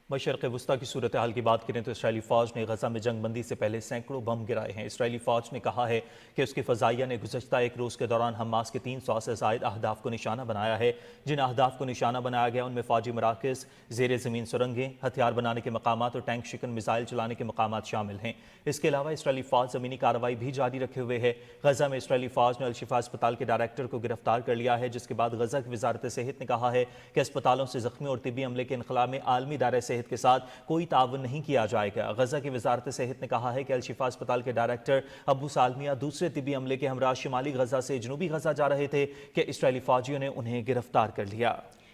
मशरक़ वुस्ता की सूरत हाल की बात करें तो इसराइली फ़ौज ने गजा में जंग बंदी से पहले सैकड़ों बम गिराए हैं। इसराइली फ़ौज ने कहा है कि उसके फ़ज़ाइया ने गुज़श्ता एक रोज़ के दौरान हमास के 300 से ज़ायद अहदाफ को निशाना बनाया है। जिन अहदाफ को निशाना बनाया गया उनमें फ़ौजी मराकज़, ज़ेर ज़मीन सुरंगें, हथियार बनाने के मकामात और टैंक शिकन मिसाइल चलाने के मकामात शामिल हैं। इसके अलावा इसराइली फ़ौज ज़मीनी कार्रवाई भी जारी रखे हुए है। गजा में इसराइली फ़ौज ने अल-शिफा अस्पताल के डायरेक्टर को गिरफ्तार कर लिया है, जिसके बाद गजा की वज़ारत सेहत ने कहा है कि अस्पतालों से ज़ख्मी और तिब्बी अमले के इनखला में आलमी दायरा सेहत के साथ कोई ताउन नहीं किया जाएगा। गजा की वजारत सेहत ने कहा है कि अल-शिफा अस्पताल के डायरेक्टर अबू सालमिया दूसरे तिब्बी अमले के हमरा शिमाली गजा से जनूबी गजा जा रहे थे कि इसराइली फौजियों ने उन्हें गिरफ्तार कर लिया।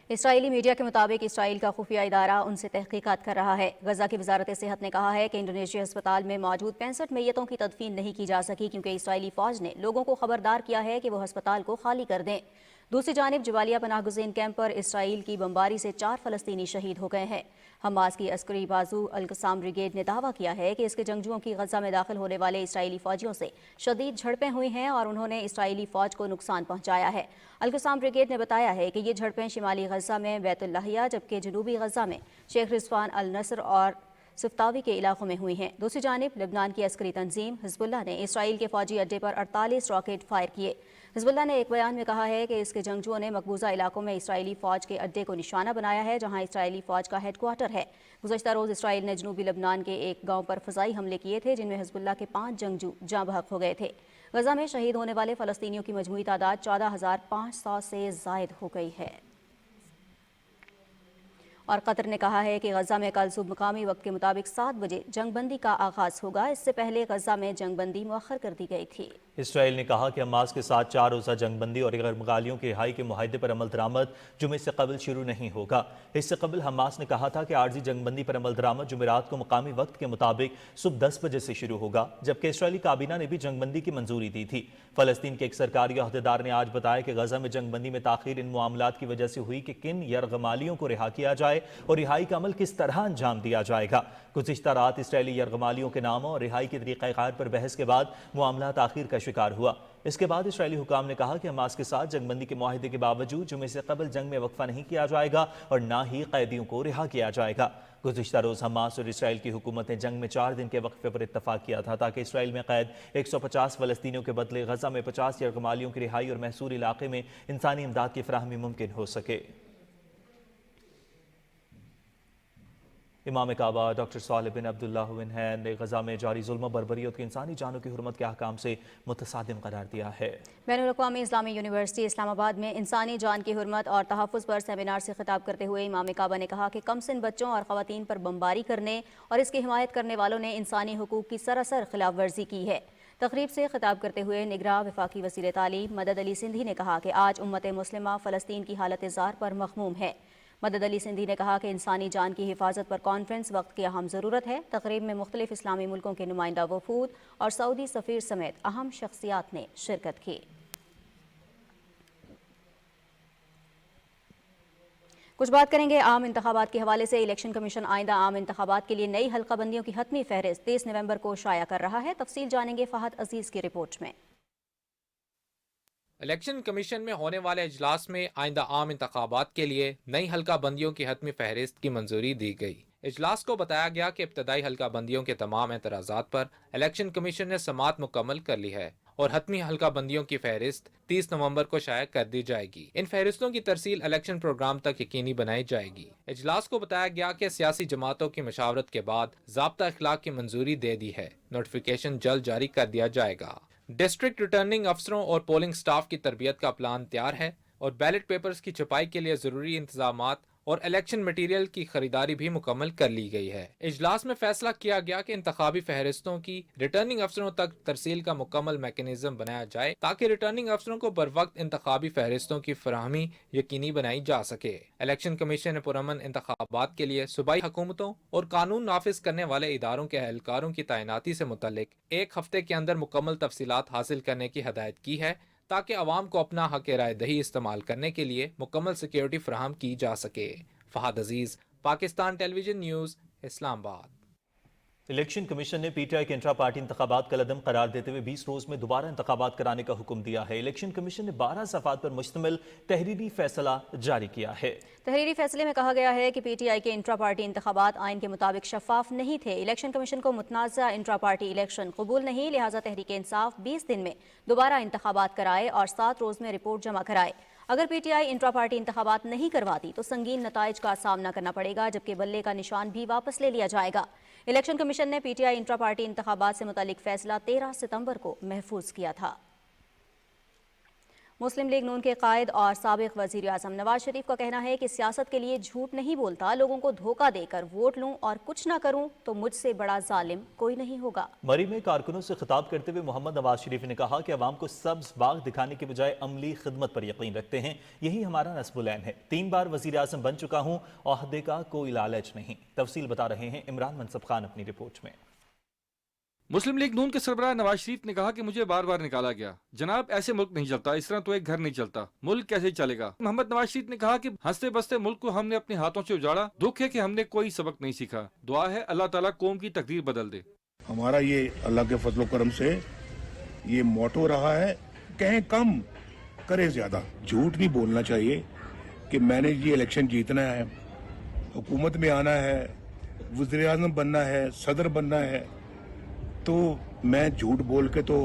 इसराइली मीडिया के मुताबिक इसराइल का खुफिया इदारा उनसे तहकीकात कर रहा है। गजा की वजारत सेहत ने कहा है कि इंडोनेशिया अस्पताल में मौजूद 65 मैयतों की तदफीन नहीं की जा सकी क्योंकि इसराइली फौज ने लोगों को खबरदार किया है कि वो अस्पताल को खाली कर दें। दूसरी जानिब जबालिया पनाहगुज़ीन कैंप पर इसराइल की बमबारी से 4 फ़लस्तीनी शहीद हो गए हैं। हमास की अस्करी बाजू अल-कसाम ब्रिगेड ने दावा किया है कि इसके जंगजुओं की गजा में दाखिल होने वाले इसराइली फौजियों से शदीद झड़पें हुई हैं और उन्होंने इसराइली फौज को नुकसान पहुंचाया है। अल-कसाम ब्रिगेड ने बताया है कि ये झड़पें शिमाली गजा में बैतुल्लाहिया जबकि जनूबी गजा में शेख रिजवान अल-नसर और सिफ्तावी के इलाकों में हुई हैं। दूसरी जानिब लबनान की अस्करी तंजीम हिजबुल्लाह ने इसराइल के फौजी अड्डे पर 48 रॉकेट फायर किए। हिजबुल्लाह ने एक बयान में कहा है कि इसके जंगजुओं ने मकबूजा इलाकों में इसराइली फौज के अड्डे को निशाना बनाया है जहां इसराइली फौज का हेडक्वार्टर है। गुज़श्ता रोज़ इसराइल ने जनूबी लबनान के एक गांव पर फ़ज़ाई हमले किए थे जिनमें हिजबुल्लाह के 5 जंगजू जाँ बहक हो गए थे। गजा में शहीद होने वाले फ़लस्तीनियों की मजमूई तादाद 14,500 से ज़ायद हो गई है। और कतर ने कहा है कि गजा में कल सुबह मकामी वक्त के मुताबिक 7 बजे जंग बंदी का आगाज होगा। इससे पहले गजा में जंग बंदी मुअख्खर कर दी गई थी। اسرائیل نے کہا کہ حماس کے ساتھ 4 روزہ جنگ بندی اور غیر مغالیوں کی رہائی کے معاہدے پر عمل درآمد جمعے سے قبل شروع نہیں ہوگا۔ اس سے قبل حماس نے کہا تھا کہ عارضی جنگ بندی پر عمل درآمد جمعرات کو مقامی وقت کے مطابق صبح 10 بجے سے شروع ہوگا، جبکہ اسرائیلی کابینہ نے بھی جنگ بندی کی منظوری دی تھی۔ فلسطین کے ایک سرکاری عہدیدار نے آج بتایا کہ غزہ میں جنگ بندی میں تاخیر ان معاملات کی وجہ سے ہوئی کہ کن یرغمالیوں کو رہا کیا جائے اور رہائی کا عمل کس طرح انجام دیا جائے گا۔ گزشتہ رات اسرائیلی یرغمالیوں کے ناموں اور رہائی کے طریقہ کار پر بحث کے بعد معاملہ تاخیر کا شکار ہوا۔ اس کے بعد اسرائیلی حکام نے کہا کہ حماس کے ساتھ جنگ بندی کے معاہدے کے باوجود جمعے سے قبل جنگ میں وقفہ نہیں کیا جائے گا اور نہ ہی قیدیوں کو رہا کیا جائے گا۔ گزشتہ روز حماس اور اسرائیل کی حکومت نے جنگ میں 4 دن کے وقفے پر اتفاق کیا تھا تاکہ اسرائیل میں قید 150 فلسطینیوں کے بدلے غزہ میں 50 یرغمالیوں کی رہائی اور محصور علاقے میں انسانی امداد کی فراہمی ممکن ہو سکے۔ امام کعبہ ڈاکٹر صالح بن عبداللہ بن نہیان نے غزہ میں جاری ظلم و بربریت کے انسانی جانوں کی حرمت کے احکام سے متصادم قرار دیا ہے۔ بین الاقوامی اسلامی یونیورسٹی اسلام آباد میں انسانی جان کی حرمت اور تحفظ پر سیمینار سے خطاب کرتے ہوئے امام کعبہ نے کہا کہ کم سن بچوں اور خواتین پر بمباری کرنے اور اس کی حمایت کرنے والوں نے انسانی حقوق کی سراسر خلاف ورزی کی ہے۔ تقریب سے خطاب کرتے ہوئے نگراں وفاقی وزیر تعلیم مدد علی سندھی نے کہا کہ آج امت مسلمہ فلسطین کی حالت زار پر مغموم ہے۔ مدد علی سندھی نے کہا کہ انسانی جان کی حفاظت پر کانفرنس وقت کی اہم ضرورت ہے۔ تقریب میں مختلف اسلامی ملکوں کے نمائندہ وفود اور سعودی سفیر سمیت اہم شخصیات نے شرکت کی۔ کچھ بات کریں گے عام انتخابات کے حوالے سے۔ الیکشن کمیشن آئندہ عام انتخابات کے لیے نئی حلقہ بندیوں کی حتمی فہرست 23 نومبر کو شائع کر رہا ہے۔ تفصیل جانیں گے فہد عزیز کی رپورٹ میں۔ الیکشن کمیشن میں ہونے والے اجلاس میں آئندہ عام انتخابات کے لیے نئی حلقہ بندیوں کی حتمی فہرست کی منظوری دی گئی۔ اجلاس کو بتایا گیا کہ ابتدائی حلقہ بندیوں کے تمام اعتراضات پر الیکشن کمیشن نے سماعت مکمل کر لی ہے اور حتمی حلقہ بندیوں کی فہرست 30 نومبر کو شائع کر دی جائے گی۔ ان فہرستوں کی ترسیل الیکشن پروگرام تک یقینی بنائی جائے گی۔ اجلاس کو بتایا گیا کہ سیاسی جماعتوں کی مشاورت کے بعد ضابطہ اخلاق کی منظوری دے دی ہے۔ نوٹیفیکیشن جلد جاری کر دیا جائے گا۔ ڈسٹرکٹ ریٹرننگ افسروں اور پولنگ سٹاف کی تربیت کا پلان تیار ہے اور بیلٹ پیپرز کی چھپائی کے لیے ضروری انتظامات اور الیکشن مٹیریل کی خریداری بھی مکمل کر لی گئی ہے۔ اجلاس میں فیصلہ کیا گیا کہ انتخابی فہرستوں کی ریٹرننگ افسروں تک ترسیل کا مکمل میکانزم بنایا جائے تاکہ ریٹرننگ افسروں کو بروقت انتخابی فہرستوں کی فراہمی یقینی بنائی جا سکے۔ الیکشن کمیشن نے پرامن انتخابات کے لیے صوبائی حکومتوں اور قانون نافذ کرنے والے اداروں کے اہلکاروں کی تعیناتی سے متعلق 1 ہفتے کے اندر مکمل تفصیلات حاصل کرنے کی ہدایت کی ہے تاکہ عوام کو اپنا حق رائے دہی استعمال کرنے کے لیے مکمل سیکیورٹی فراہم کی جا سکے۔ فہد عزیز، پاکستان ٹیلی ویژن نیوز، اسلام آباد۔ الیکشن کمیشن نے پی ٹی آئی کے انٹرا پارٹی انتخابات کا لدم قرار دیتے ہوئے 20 روز میں دوبارہ انتخابات کرانے کا حکم دیا ہے۔ الیکشن کمیشن نے 12 صفحات پر مشتمل تحریری فیصلہ جاری کیا ہے۔ تحریری فیصلے میں کہا گیا ہے کہ پی ٹی آئی کے انٹرا پارٹی انتخابات آئین کے مطابق شفاف نہیں تھے۔ الیکشن کمیشن کو متنازع انٹرا پارٹی الیکشن قبول نہیں، لہٰذا تحریک انصاف 20 دن میں دوبارہ انتخابات کرائے اور 7 روز میں رپورٹ جمع کرائے۔ اگر پی ٹی آئی انٹرا پارٹی انتخابات نہیں کرواتی تو سنگین نتائج کا سامنا کرنا پڑے گا، جبکہ بلے کا نشان بھی واپس لے لیا جائے گا۔ الیکشن کمیشن نے پی ٹی آئی انٹرا پارٹی انتخابات سے متعلق فیصلہ 13 ستمبر کو محفوظ کیا تھا۔ مسلم لیگ نون کے قائد اور سابق وزیر اعظم نواز شریف کا کہنا ہے کہ سیاست کے لیے جھوٹ نہیں بولتا، لوگوں کو دھوکہ دے کر ووٹ لوں اور کچھ نہ کروں تو مجھ سے بڑا ظالم کوئی نہیں ہوگا۔ مری میں کارکنوں سے خطاب کرتے ہوئے محمد نواز شریف نے کہا کہ عوام کو سبز باغ دکھانے کے بجائے عملی خدمت پر یقین رکھتے ہیں، یہی ہمارا نصب العین ہے۔ 3 بار وزیر اعظم بن چکا ہوں، عہدے کا کوئی لالچ نہیں۔ تفصیل بتا رہے ہیں عمران منصب خان اپنی رپورٹ میں۔ مسلم لیگ نون کے سربراہ نواز شریف نے کہا کہ مجھے بار بار نکالا گیا۔ جناب، ایسے ملک نہیں چلتا، اس طرح تو ایک گھر نہیں چلتا، ملک کیسے چلے گا؟ محمد نواز شریف نے کہا کہ ہنستے بستے ملک کو ہم نے اپنے ہاتھوں سے اجاڑا، دکھ ہے کہ ہم نے کوئی سبق نہیں سیکھا، دعا ہے اللہ تعالیٰ قوم کی تقدیر بدل دے۔ ہمارا یہ اللہ کے فضل و کرم سے یہ موٹو رہا ہے، کہیں کم کرے زیادہ۔ جھوٹ نہیں بولنا چاہیے کہ میں نے یہ الیکشن جیتنا ہے، حکومت میں آنا ہے، وزیر اعظم بننا ہے، صدر بننا ہے، تو میں جھوٹ بول کے تو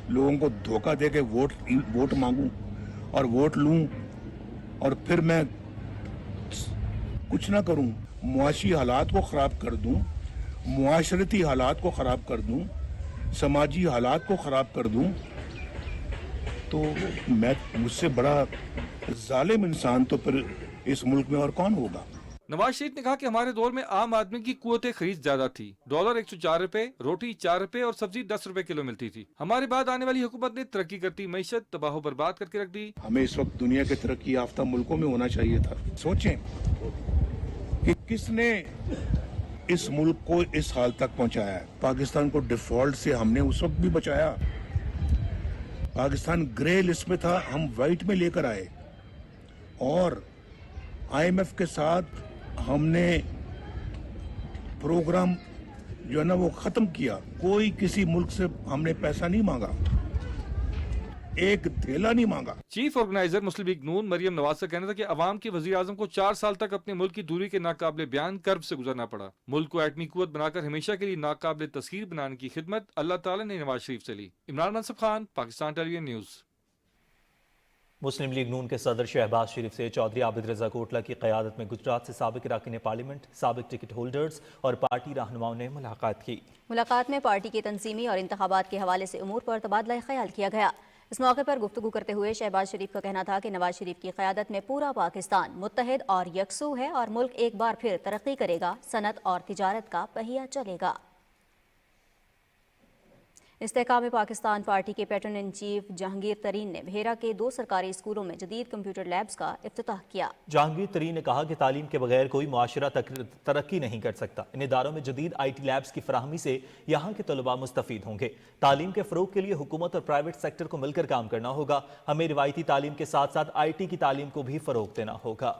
لوگوں کو دھوکہ دے کے ووٹ مانگوں اور ووٹ لوں اور پھر میں کچھ نہ کروں، معاشی حالات کو خراب کر دوں، معاشرتی حالات کو خراب کر دوں، سماجی حالات کو خراب کر دوں، تو مجھ سے بڑا ظالم انسان تو پھر اس ملک میں اور کون ہوگا؟ नवाज शरीफ ने कहा कि हमारे दौर में आम आदमी की कुव्वत खरीद ज्यादा थी। डॉलर 104 रुपए, रोटी 4 रुपए और सब्जी 10 रुपए किलो मिलती थी। हमारे बाद आने वाली हुकूमत ने तरक्की करती मईशत तबाह बर्बाद करके रख दी। हमें इस वक्त दुनिया के तरक्की याफ्ता मुल्कों में होना चाहिए था। सोचें कि किसने इस मुल्क को इस हाल तक पहुंचाया है। पाकिस्तान को डिफॉल्ट से हमने उस वक्त भी बचाया। पाकिस्तान ग्रे लिस्ट में था, हम व्हाइट में लेकर आए और IMF के साथ हमने प्रोग्राम जो है ना वो खत्म किया। कोई किसी मुल्क से हमने पैसा नहीं मांगा, एक धेला नहीं मांगा। चीफ ऑर्गेनाइजर मुस्लिम लीग नून मरियम नवाज का कहना था कि अवाम के वजीर आजम को 4 साल तक अपने मुल्क की दूरी के नाकाबिले बयान कर्ब से गुजरना पड़ा। मुल्क को एटमी कुव्वत बनाकर हमेशा के लिए नाकाबिले तस्खीर बनाने की खिदमत अल्लाह ताला ने नवाज शरीफ से ली। Imran Mansab Khan, Pakistan television news. मुस्लिम लीग नून के सदर शहबाज शरीफ से चौधरी आबिद रजा कोटला की क़यादत में गुजरात से साबिक अरकान पार्लियामेंट, साबिक टिकट होल्डर्स और पार्टी रहनुमाओं ने मुलाकात की। मुलाकात में पार्टी की तंजीमी और इंतखाबात के हवाले से उमूर पर तबादला ख्याल किया गया। इस मौके पर गुफ्तगू करते हुए शहबाज शरीफ का कहना था कि नवाज शरीफ की क़यादत में पूरा पाकिस्तान मुत्तहिद और यकसू है और मुल्क एक बार फिर तरक्की करेगा, सनत और तिजारत का पहिया चलेगा। इस्तेहकाम पाकिस्तान पार्टी के पैटर्न इन चीफ जहांगीर तरीन ने भेरा के 2 सरकारी स्कूलों में जदीद कंप्यूटर लैब्स का इफ्तिताह किया। जहांगीर तरीन ने कहा कि तालीम के बगैर कोई मुआशरा तरक्की नहीं कर सकता। इन इदारों में जदीद IT लैब्स की फराहमी से यहाँ के तलबा मुस्तफीद होंगे। तालीम के फ़रोग के लिए हुकूमत और प्राइवेट सेक्टर को मिलकर काम करना होगा। हमें रिवायती तालीम के साथ साथ IT की तालीम को भी फ़रोग देना होगा।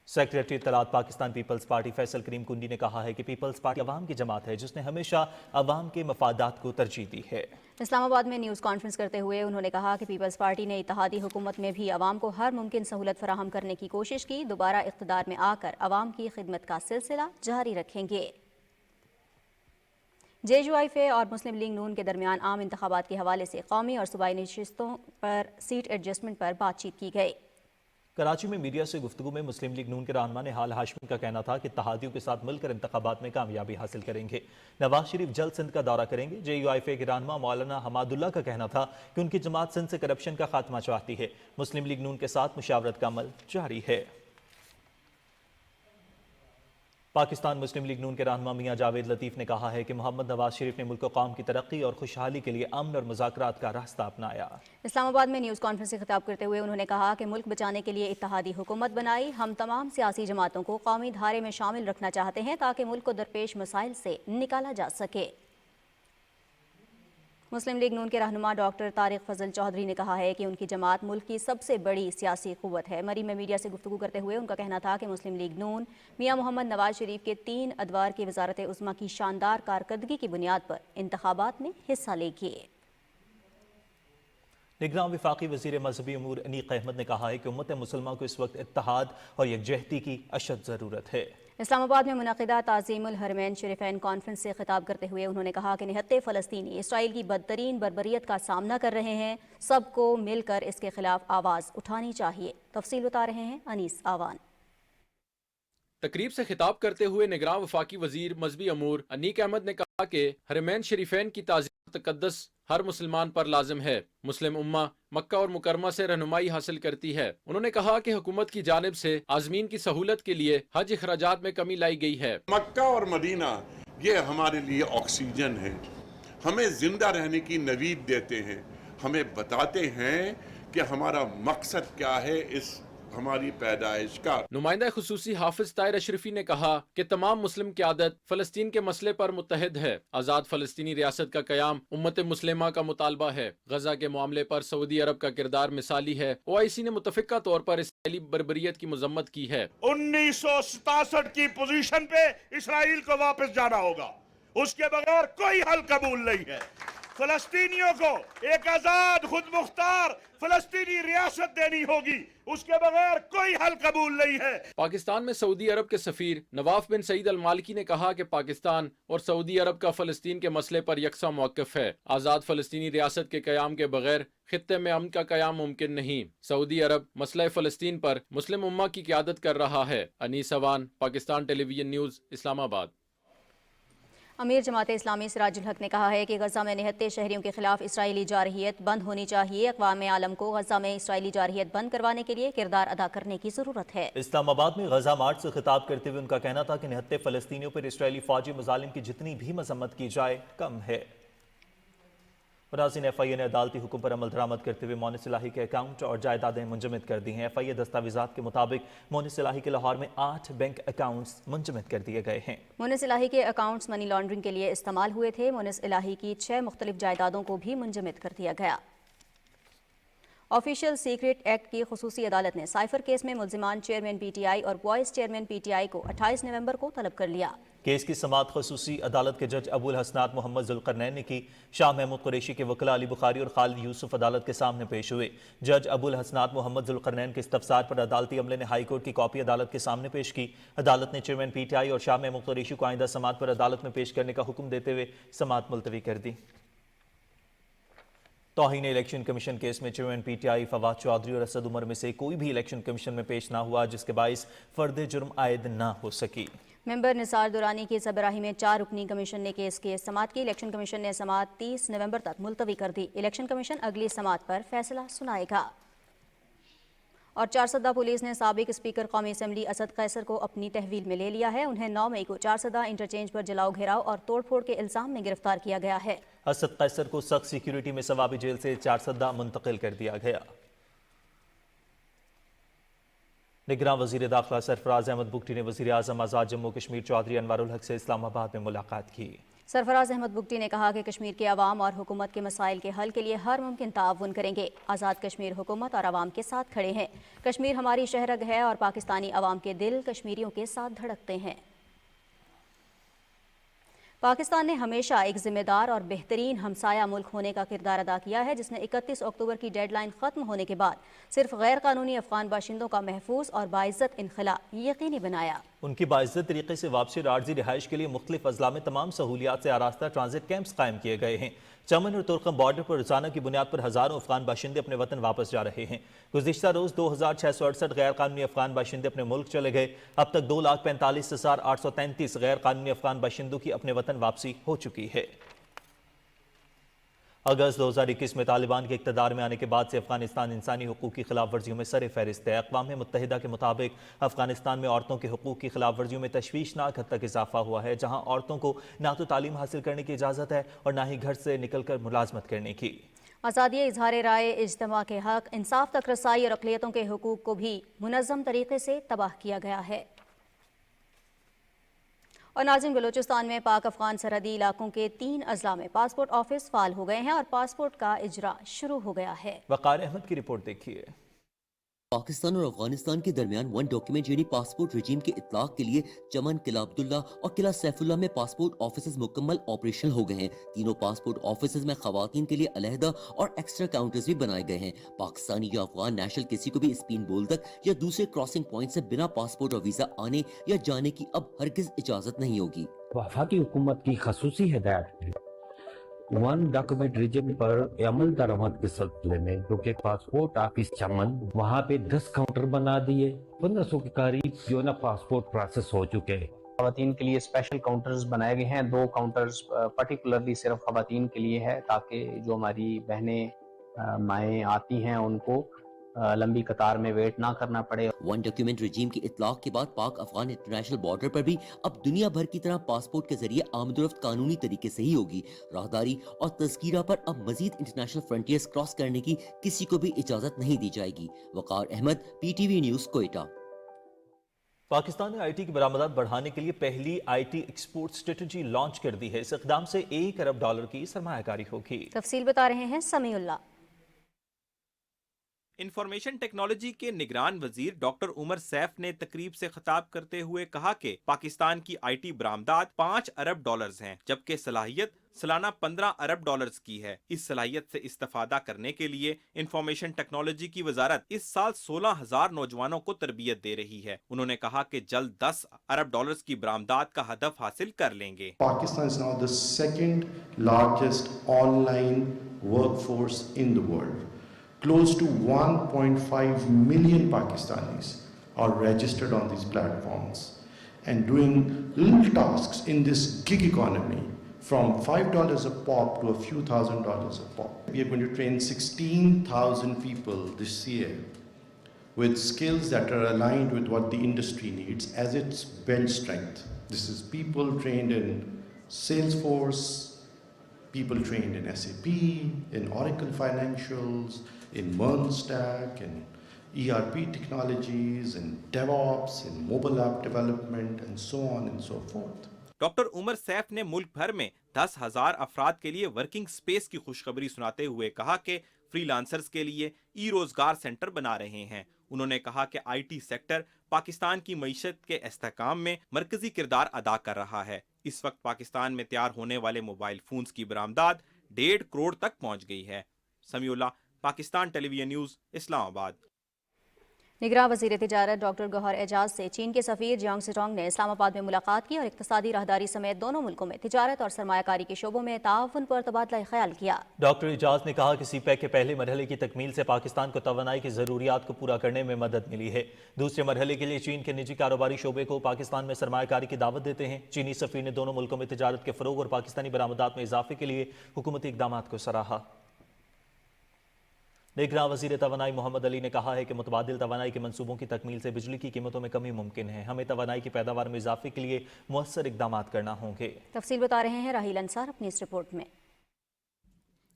सेक्रेटरी इत्तलात पाकिस्तान पीपल्स पार्टी फैसल करीम कुंडी ने कहा है कि पीपल्स पार्टी अवाम की जमात है जिसने हमेशा अवाम के मफादात को तरजीह दी है। इस्लामाबाद में न्यूज़ कॉन्फ्रेंस करते हुए उन्होंने कहा कि पीपल्स पार्टी ने इत्तेहादी हुकूमत में भी अवाम को हर मुमकिन सहूलत फराहम करने की कोशिश की। दोबारा इख्तिदार में आकर अवाम की खिदमत का सिलसिला जारी रखेंगे। JUIF और मुस्लिम लीग नून के दरमियान आम इंतखाबात के हवाले से कौमी और सूबाई नशिस्तों पर सीट एडजस्टमेंट पर बातचीत की गई। कराची में मीडिया से गुफ्तगू में मुस्लिम लीग नून के रहनुमा निहाल हाशमी का कहना था कि इत्तेहादियों के साथ मिलकर इंतखाबात में कामयाबी हासिल करेंगे। नवाज शरीफ जल्द सिंध का दौरा करेंगे। JUIF के रहनुमा मौलाना हमादुल्ला का कहना था कि उनकी जमात सिंध से करप्शन का खात्मा चाहती है। मुस्लिम लीग नून के साथ मुशावरत का अमल जारी है। पाकिस्तान मुस्लिम लीग नून के रहनुमा मियां जावेद लतीफ़ ने कहा है कि मोहम्मद नवाज शरीफ ने मुल्क व कौम की तरक्की और खुशहाली के लिए अमन और मुज़ाकरात का रास्ता अपनाया। इस्लामाबाद में न्यूज़ कॉन्फ्रेंस से खिताब करते हुए उन्होंने कहा कि मुल्क बचाने के लिए इत्तेहादी हुकूमत बनाई। हम तमाम सियासी जमातों को कौमी धारे में शामिल रखना चाहते हैं ताकि मुल्क को दरपेश मसाइल से निकाला जा सके। मुस्लिम लीग नून के रहनुमा डॉक्टर तारिक फजल चौधरी ने कहा है कि उनकी जमात मुल्क की सबसे बड़ी सियासी क़ुव्वत है। मरी में मीडिया से गुफ्तगू करते हुए उनका कहना था कि मुस्लिम लीग नून मियां मोहम्मद नवाज शरीफ के 3 अदवार की वज़ारत उज़्मा की शानदार कारकर्दगी की बुनियाद पर इंतखाबात में हिस्सा लेगी। निगरान वफाकी वज़ीर मजहबी अमूर अनीक अहमद ने कहा है कि उम्मत मुसलमान को इस वक्त इत्तेहाद और यकजहती की अशद ज़रूरत है। इस्लामाबाद में मुनक़िदा ताज़ीमुल हरमैन शरीफैन कॉन्फ्रेंस से खिताब करते हुए उन्होंने कहा कि निहत्ते फ़लस्तीनी इसराइल की बदतरीन बर्बरियत का सामना कर रहे हैं। सबको मिलकर इसके खिलाफ आवाज़ उठानी चाहिए। तफसील बता रहे हैं अनीस आवान। तकरीब से खिताब करते हुए निगरान वफाकी वजीर मजहबी अमूर अनीक अहमद ने कहा कि हरमैन शरीफैन की ताज़ीम तक़द्दस हर मुसलमान पर लाजिम है। मुस्लिम उम्मा मक्का और मुकरमा से रहनुमाई हासिल करती है। उन्होंने कहा कि हुकूमत की जानिब से आज़मीन की सहूलत के लिए हज अखराजात में कमी लाई गई है। मक्का और मदीना ये हमारे लिए ऑक्सीजन है, हमें जिंदा रहने की नवीद देते हैं, हमें बताते हैं कि हमारा मकसद क्या है इस हमारी पैदाइश का। नुमाइंदा खुसूसी हाफिज ताहिर अशरफी ने कहा कि तमाम मुस्लिम क़यादत फ़लस्तीन के मसले पर मुत्तहिद है। आज़ाद फ़लस्तीनी रियासत का क़याम उम्मत मुस्लिमा का मुतालबा है। गजा के मामले पर सऊदी अरब का किरदार मिसाली है। OIC ने मुतफ़िक़ा तौर पर इसराइली बर्बरियत की मज़म्मत की है। 1967 की पोजीशन पे इसराइल को वापस जाना होगा, उसके बगैर कोई हल कबूल नहीं है। फलस्तीनियों को एक आजाद खुद मुख्तार फलस्तीनी रियासत देनी होगी, उसके बगैर कोई हल कबूल नहीं है। पाकिस्तान में सऊदी अरब के सफीर नवाफ बिन सईद अल मालिकी ने कहा कि पाकिस्तान और सऊदी अरब का फलस्तीन के मसले पर यकसा मौक़िफ़ है। आज़ाद फलस्तीनी रियासत के क़याम के बगैर खित्ते में अमन का क़याम मुमकिन नहीं। सऊदी अरब मसला फ़लस्तीन पर मुस्लिम उम्मा की क़यादत कर रहा है। Anees Awan, Pakistan television news, Islamabad. امیر جماعت اسلامی سراج الحق نے کہا ہے کہ غزہ میں نہتے شہریوں کے خلاف اسرائیلی جارحیت بند ہونی چاہیے. اقوام عالم کو غزہ میں اسرائیلی جارحیت بند کروانے کے لیے کردار ادا کرنے کی ضرورت ہے. اسلام آباد میں غزہ مارچ سے خطاب کرتے ہوئے ان کا کہنا تھا کہ نہتے فلسطینیوں پر اسرائیلی فوجی مظالم کی جتنی بھی مذمت کی جائے کم ہے. ناظرین، ایف آئی اے نے عدالتی حکم پر عمل درآمد کرتے ہوئے مونس الہی کے اکاؤنٹ اور جائیدادیں منجمد کر دی ہیں. ایف آئی اے دستاویزات کے مطابق مونس الہی کے لاہور میں 8 بینک اکاؤنٹس منجمد کر دیے گئے ہیں. مونس الہی کے اکاؤنٹس منی لانڈرنگ کے لیے استعمال ہوئے تھے. مونس الہی کی 6 مختلف جائیدادوں کو بھی منجمد کر دیا گیا. آفیشل سیکرٹ ایکٹ کی خصوصی عدالت نے سائفر کیس میں ملزمان چیئرمین پی ٹی آئی اور وائس چیئرمین پی ٹی آئی کو 28 نومبر کو طلب کر لیا. کیس کی سماعت خصوصی عدالت کے جج ابو الحسنات محمد ذوالقرنین نے کی. شاہ محمود قریشی کے وکلاء علی بخاری اور خالد یوسف عدالت کے سامنے پیش ہوئے. جج ابو الحسنات محمد ذوالقرنین کے استفسار پر عدالتی عملے نے ہائی کورٹ کی کاپی عدالت کے سامنے پیش کی. عدالت نے چیئرمین پی ٹی آئی اور شاہ محمود قریشی کو آئندہ سماعت پر عدالت میں پیش کرنے کا حکم دیتے ہوئے سماعت ملتوی کر دی. توہین الیکشن کمیشن کیس میں chairman P T I Fawad Chaudhry اور اسد عمر میں سے کوئی بھی الیکشن کمیشن میں پیش نہ ہوا، جس کے باعث فرد جرم عائد نہ ہو سکی. ممبر نثار دورانی کی سربراہی میں 4 رکنی کمیشن نے کیس کی سماعت کی. الیکشن کمیشن نے سماعت 30 نومبر تک ملتوی کر دی. الیکشن کمیشن اگلی سماعت پر فیصلہ سنائے گا. اور چارسدہ پولیس نے سابق اسپیکر قومی اسمبلی اسد قیصر کو اپنی تحویل میں لے لیا ہے. انہیں 9 مئی کو چارسدہ انٹرچینج پر جلاؤ گھیراؤ اور توڑ پھوڑ کے الزام میں گرفتار کیا گیا ہے. اسد قیصر کو سخت سیکیورٹی میں ثوابی جیل سے چارسدہ منتقل کر دیا گیا. نگراں وزیر داخلہ سرفراز احمد بگٹی نے وزیر اعظم آزاد جموں کشمیر چودھری انوار الحق سے اسلام آباد میں ملاقات کی. سرفراز احمد بگٹی نے کہا کہ کشمیر کے عوام اور حکومت کے مسائل کے حل کے لیے ہر ممکن تعاون کریں گے. آزاد کشمیر حکومت اور عوام کے ساتھ کھڑے ہیں. کشمیر ہماری شہرگ ہے اور پاکستانی عوام کے دل کشمیریوں کے ساتھ دھڑکتے ہیں. پاکستان نے ہمیشہ ایک ذمہ دار اور بہترین ہمسایہ ملک ہونے کا کردار ادا کیا ہے، جس نے 31 اکتوبر کی ڈیڈ لائن ختم ہونے کے بعد صرف غیر قانونی افغان باشندوں کا محفوظ اور باعزت انخلاء یقینی بنایا. ان کی باعزت طریقے سے واپسی اور عارضی رہائش کے لیے مختلف اضلاع میں تمام سہولیات سے آراستہ ٹرانزٹ کیمپس قائم کیے گئے ہیں. چمن اور ترکم بارڈر پر روزانہ کی بنیاد پر ہزاروں افغان باشندے اپنے وطن واپس جا رہے ہیں. گزشتہ روز 2668 غیر قانونی افغان باشندے اپنے ملک چلے گئے. اب تک 2,45,833 غیر قانونی افغان باشندوں کی اپنے وطن واپسی ہو چکی ہے. اگست 2021 میں طالبان کے اقتدار میں آنے کے بعد سے افغانستان انسانی حقوق کی خلاف ورزیوں میں سر فہرست ہے. اقوام متحدہ کے مطابق افغانستان میں عورتوں کے حقوق کی خلاف ورزیوں میں تشویشناک حد تک اضافہ ہوا ہے، جہاں عورتوں کو نہ تو تعلیم حاصل کرنے کی اجازت ہے اور نہ ہی گھر سے نکل کر ملازمت کرنے کی. آزادی اظہار رائے، اجتماع کے حق، انصاف تک رسائی اور اقلیتوں کے حقوق کو بھی منظم طریقے سے تباہ کیا گیا ہے. اور ناظرین، بلوچستان میں پاک افغان سرحدی علاقوں کے 3 اضلاع میں پاسپورٹ آفس فعال ہو گئے ہیں اور پاسپورٹ کا اجرا شروع ہو گیا ہے. وقار احمد کی رپورٹ دیکھیے. پاکستان اور افغانستان کے درمیان 1 ڈاکیومنٹ یعنی پاسپورٹ رجیم کے اطلاق کے لیے چمن، قلعہ عبداللہ اور قلعہ سیف اللہ میں پاسپورٹ آفیسز مکمل آپریشنل ہو گئے ہیں. تینوں پاسپورٹ آفیسز میں خواتین کے لیے علیحدہ اور ایکسٹرا کاؤنٹرز بھی بنائے گئے ہیں. پاکستانی یا افغان نیشنل کسی کو بھی اسپین بول تک یا دوسرے کراسنگ پوائنٹ سے بنا پاسپورٹ اور ویزا آنے یا جانے کی اب ہرگز اجازت نہیں ہوگی. وفاقی حکومت کی خصوصی ہدایت ہے 1 ڈاکومنٹ ریجن پر عمل درآمد کے سلسلے میں، جو کہ پاسپورٹ آفس چمن، وہاں پہ 10 کاؤنٹر بنا دیے. 1500 کے قریب جو نا پاسپورٹ پروسیس ہو چکے ہیں. خواتین کے لیے اسپیشل کاؤنٹرز بنائے گئے ہیں. 2 کاؤنٹرز پرٹیکولرلی صرف خواتین کے لیے ہے، تاکہ جو ہماری بہنیں مائیں آتی ہیں ان کو لمبی قطار میں ویٹ نہ کرنا پڑے. 1 ڈاکیومنٹ رجیم کے اطلاق کے بعد پاک افغان انٹرنیشنل بارڈر پر بھی اب دنیا بھر کی طرح پاسپورٹ کے ذریعے آمد و رفت قانونی طریقے سے ہی ہوگی. راہداری اور تذکیرہ پر اب مزید انٹرنیشنل فرنٹیئرز کراس کرنے کی کسی کو بھی اجازت نہیں دی جائے گی. Waqar Ahmed, P T V news, Quetta. Pakistan نے آئی ٹی کی برآمدات بڑھانے کے لیے پہلی I T export strategy launch کر دی ہے. اس اقدام سے $1 ارب کی سرمایہ کاری ہوگی. تفصیل بتا رہے ہیں سمیع اللہ. انفارمیشن ٹیکنالوجی کے نگران وزیر ڈاکٹر عمر سیف نے تقریب سے خطاب کرتے ہوئے کہا کہ پاکستان کی آئی ٹی برآمدات $5 ارب ہیں، جبکہ صلاحیت سالانہ $15 ارب کی ہے. اس صلاحیت سے استفادہ کرنے کے لیے انفارمیشن ٹیکنالوجی کی وزارت اس سال 16,000 نوجوانوں کو تربیت دے رہی ہے. انہوں نے کہا کہ جلد $10 ارب کی برآمدات کا ہدف حاصل کر لیں گے. Pakistan is now the second largest online workforce in the world. Close to 1.5 million Pakistanis are registered on these platforms. and doing little tasks in this gig economy from $5 a pop to a few $1,000s a pop. We are going to train 16,000 people this year with skills that are aligned with what the industry needs as its bench strength. This is people trained in Salesforce, people trained in SAP, in Oracle Financials, in MERN-Stack, in ERP technologies, in DevOps, in mobile app development, and so on and so forth. Doctor Umar Saif ने मुल्क भर में 10,000 अफराद के लिए working space की खुशखबरी सुनाते हुए कहा कि फ्रीलांसर्स के लिए ई रोजगार सेंटर बना रहे हैं। उन्होंने कहा कि आईटी सेक्टर पाकिस्तान की मईशत के इस्तेहकाम में मरकजी किरदार अदा कर रहा है। इस वक्त पाकिस्तान में तैयार होने वाले मोबाइल फोन्स की बरामदात 1.5 करोड़ तक पहुंच गई है। Samiullah, Pakistan television news, Islamabad. निगरान वज़ीर तिजारत डॉक्टर गौहर एजाज से चीन के सफ़ीर जियांग सिटोंग ने इस्लामाबाद में मुलाकात की और इक़्तिसादी राहदारी समेत दोनों मुल्कों में तिजारत और सरमायाकारी के शोबों में ताउन पर तबादला ख्याल किया। डॉक्टर एजाज ने कहा कि सीपैक के पहले मरहले की तकमील से पाकिस्तान को तवानाई की ज़रूरियात को पूरा करने में मदद मिली है। दूसरे मरहले के लिए चीन के निजी कारोबारी शोबे को पाकिस्तान में सरमायाकारी की दावत देते हैं। चीनी सफ़ीर ने दोनों मुल्कों में तिजारत के फ़रोग और पाकिस्तानी बरामदात में इजाफे के लिए हुकूमती इक़दाम को सराहा। निगरान वज़ीर तवानाई मोहम्मद अली ने कहा है कि मुतबादिल तवानाई के मंसूबों की तकमील से बिजली की कीमतों में कमी मुमकिन है। हमें तवानाई की पैदावार में इजाफे के लिए मुअस्सर इक़दाम करना होंगे। तफसील बता रहे हैं राहील अंसार अपनी इस रिपोर्ट में।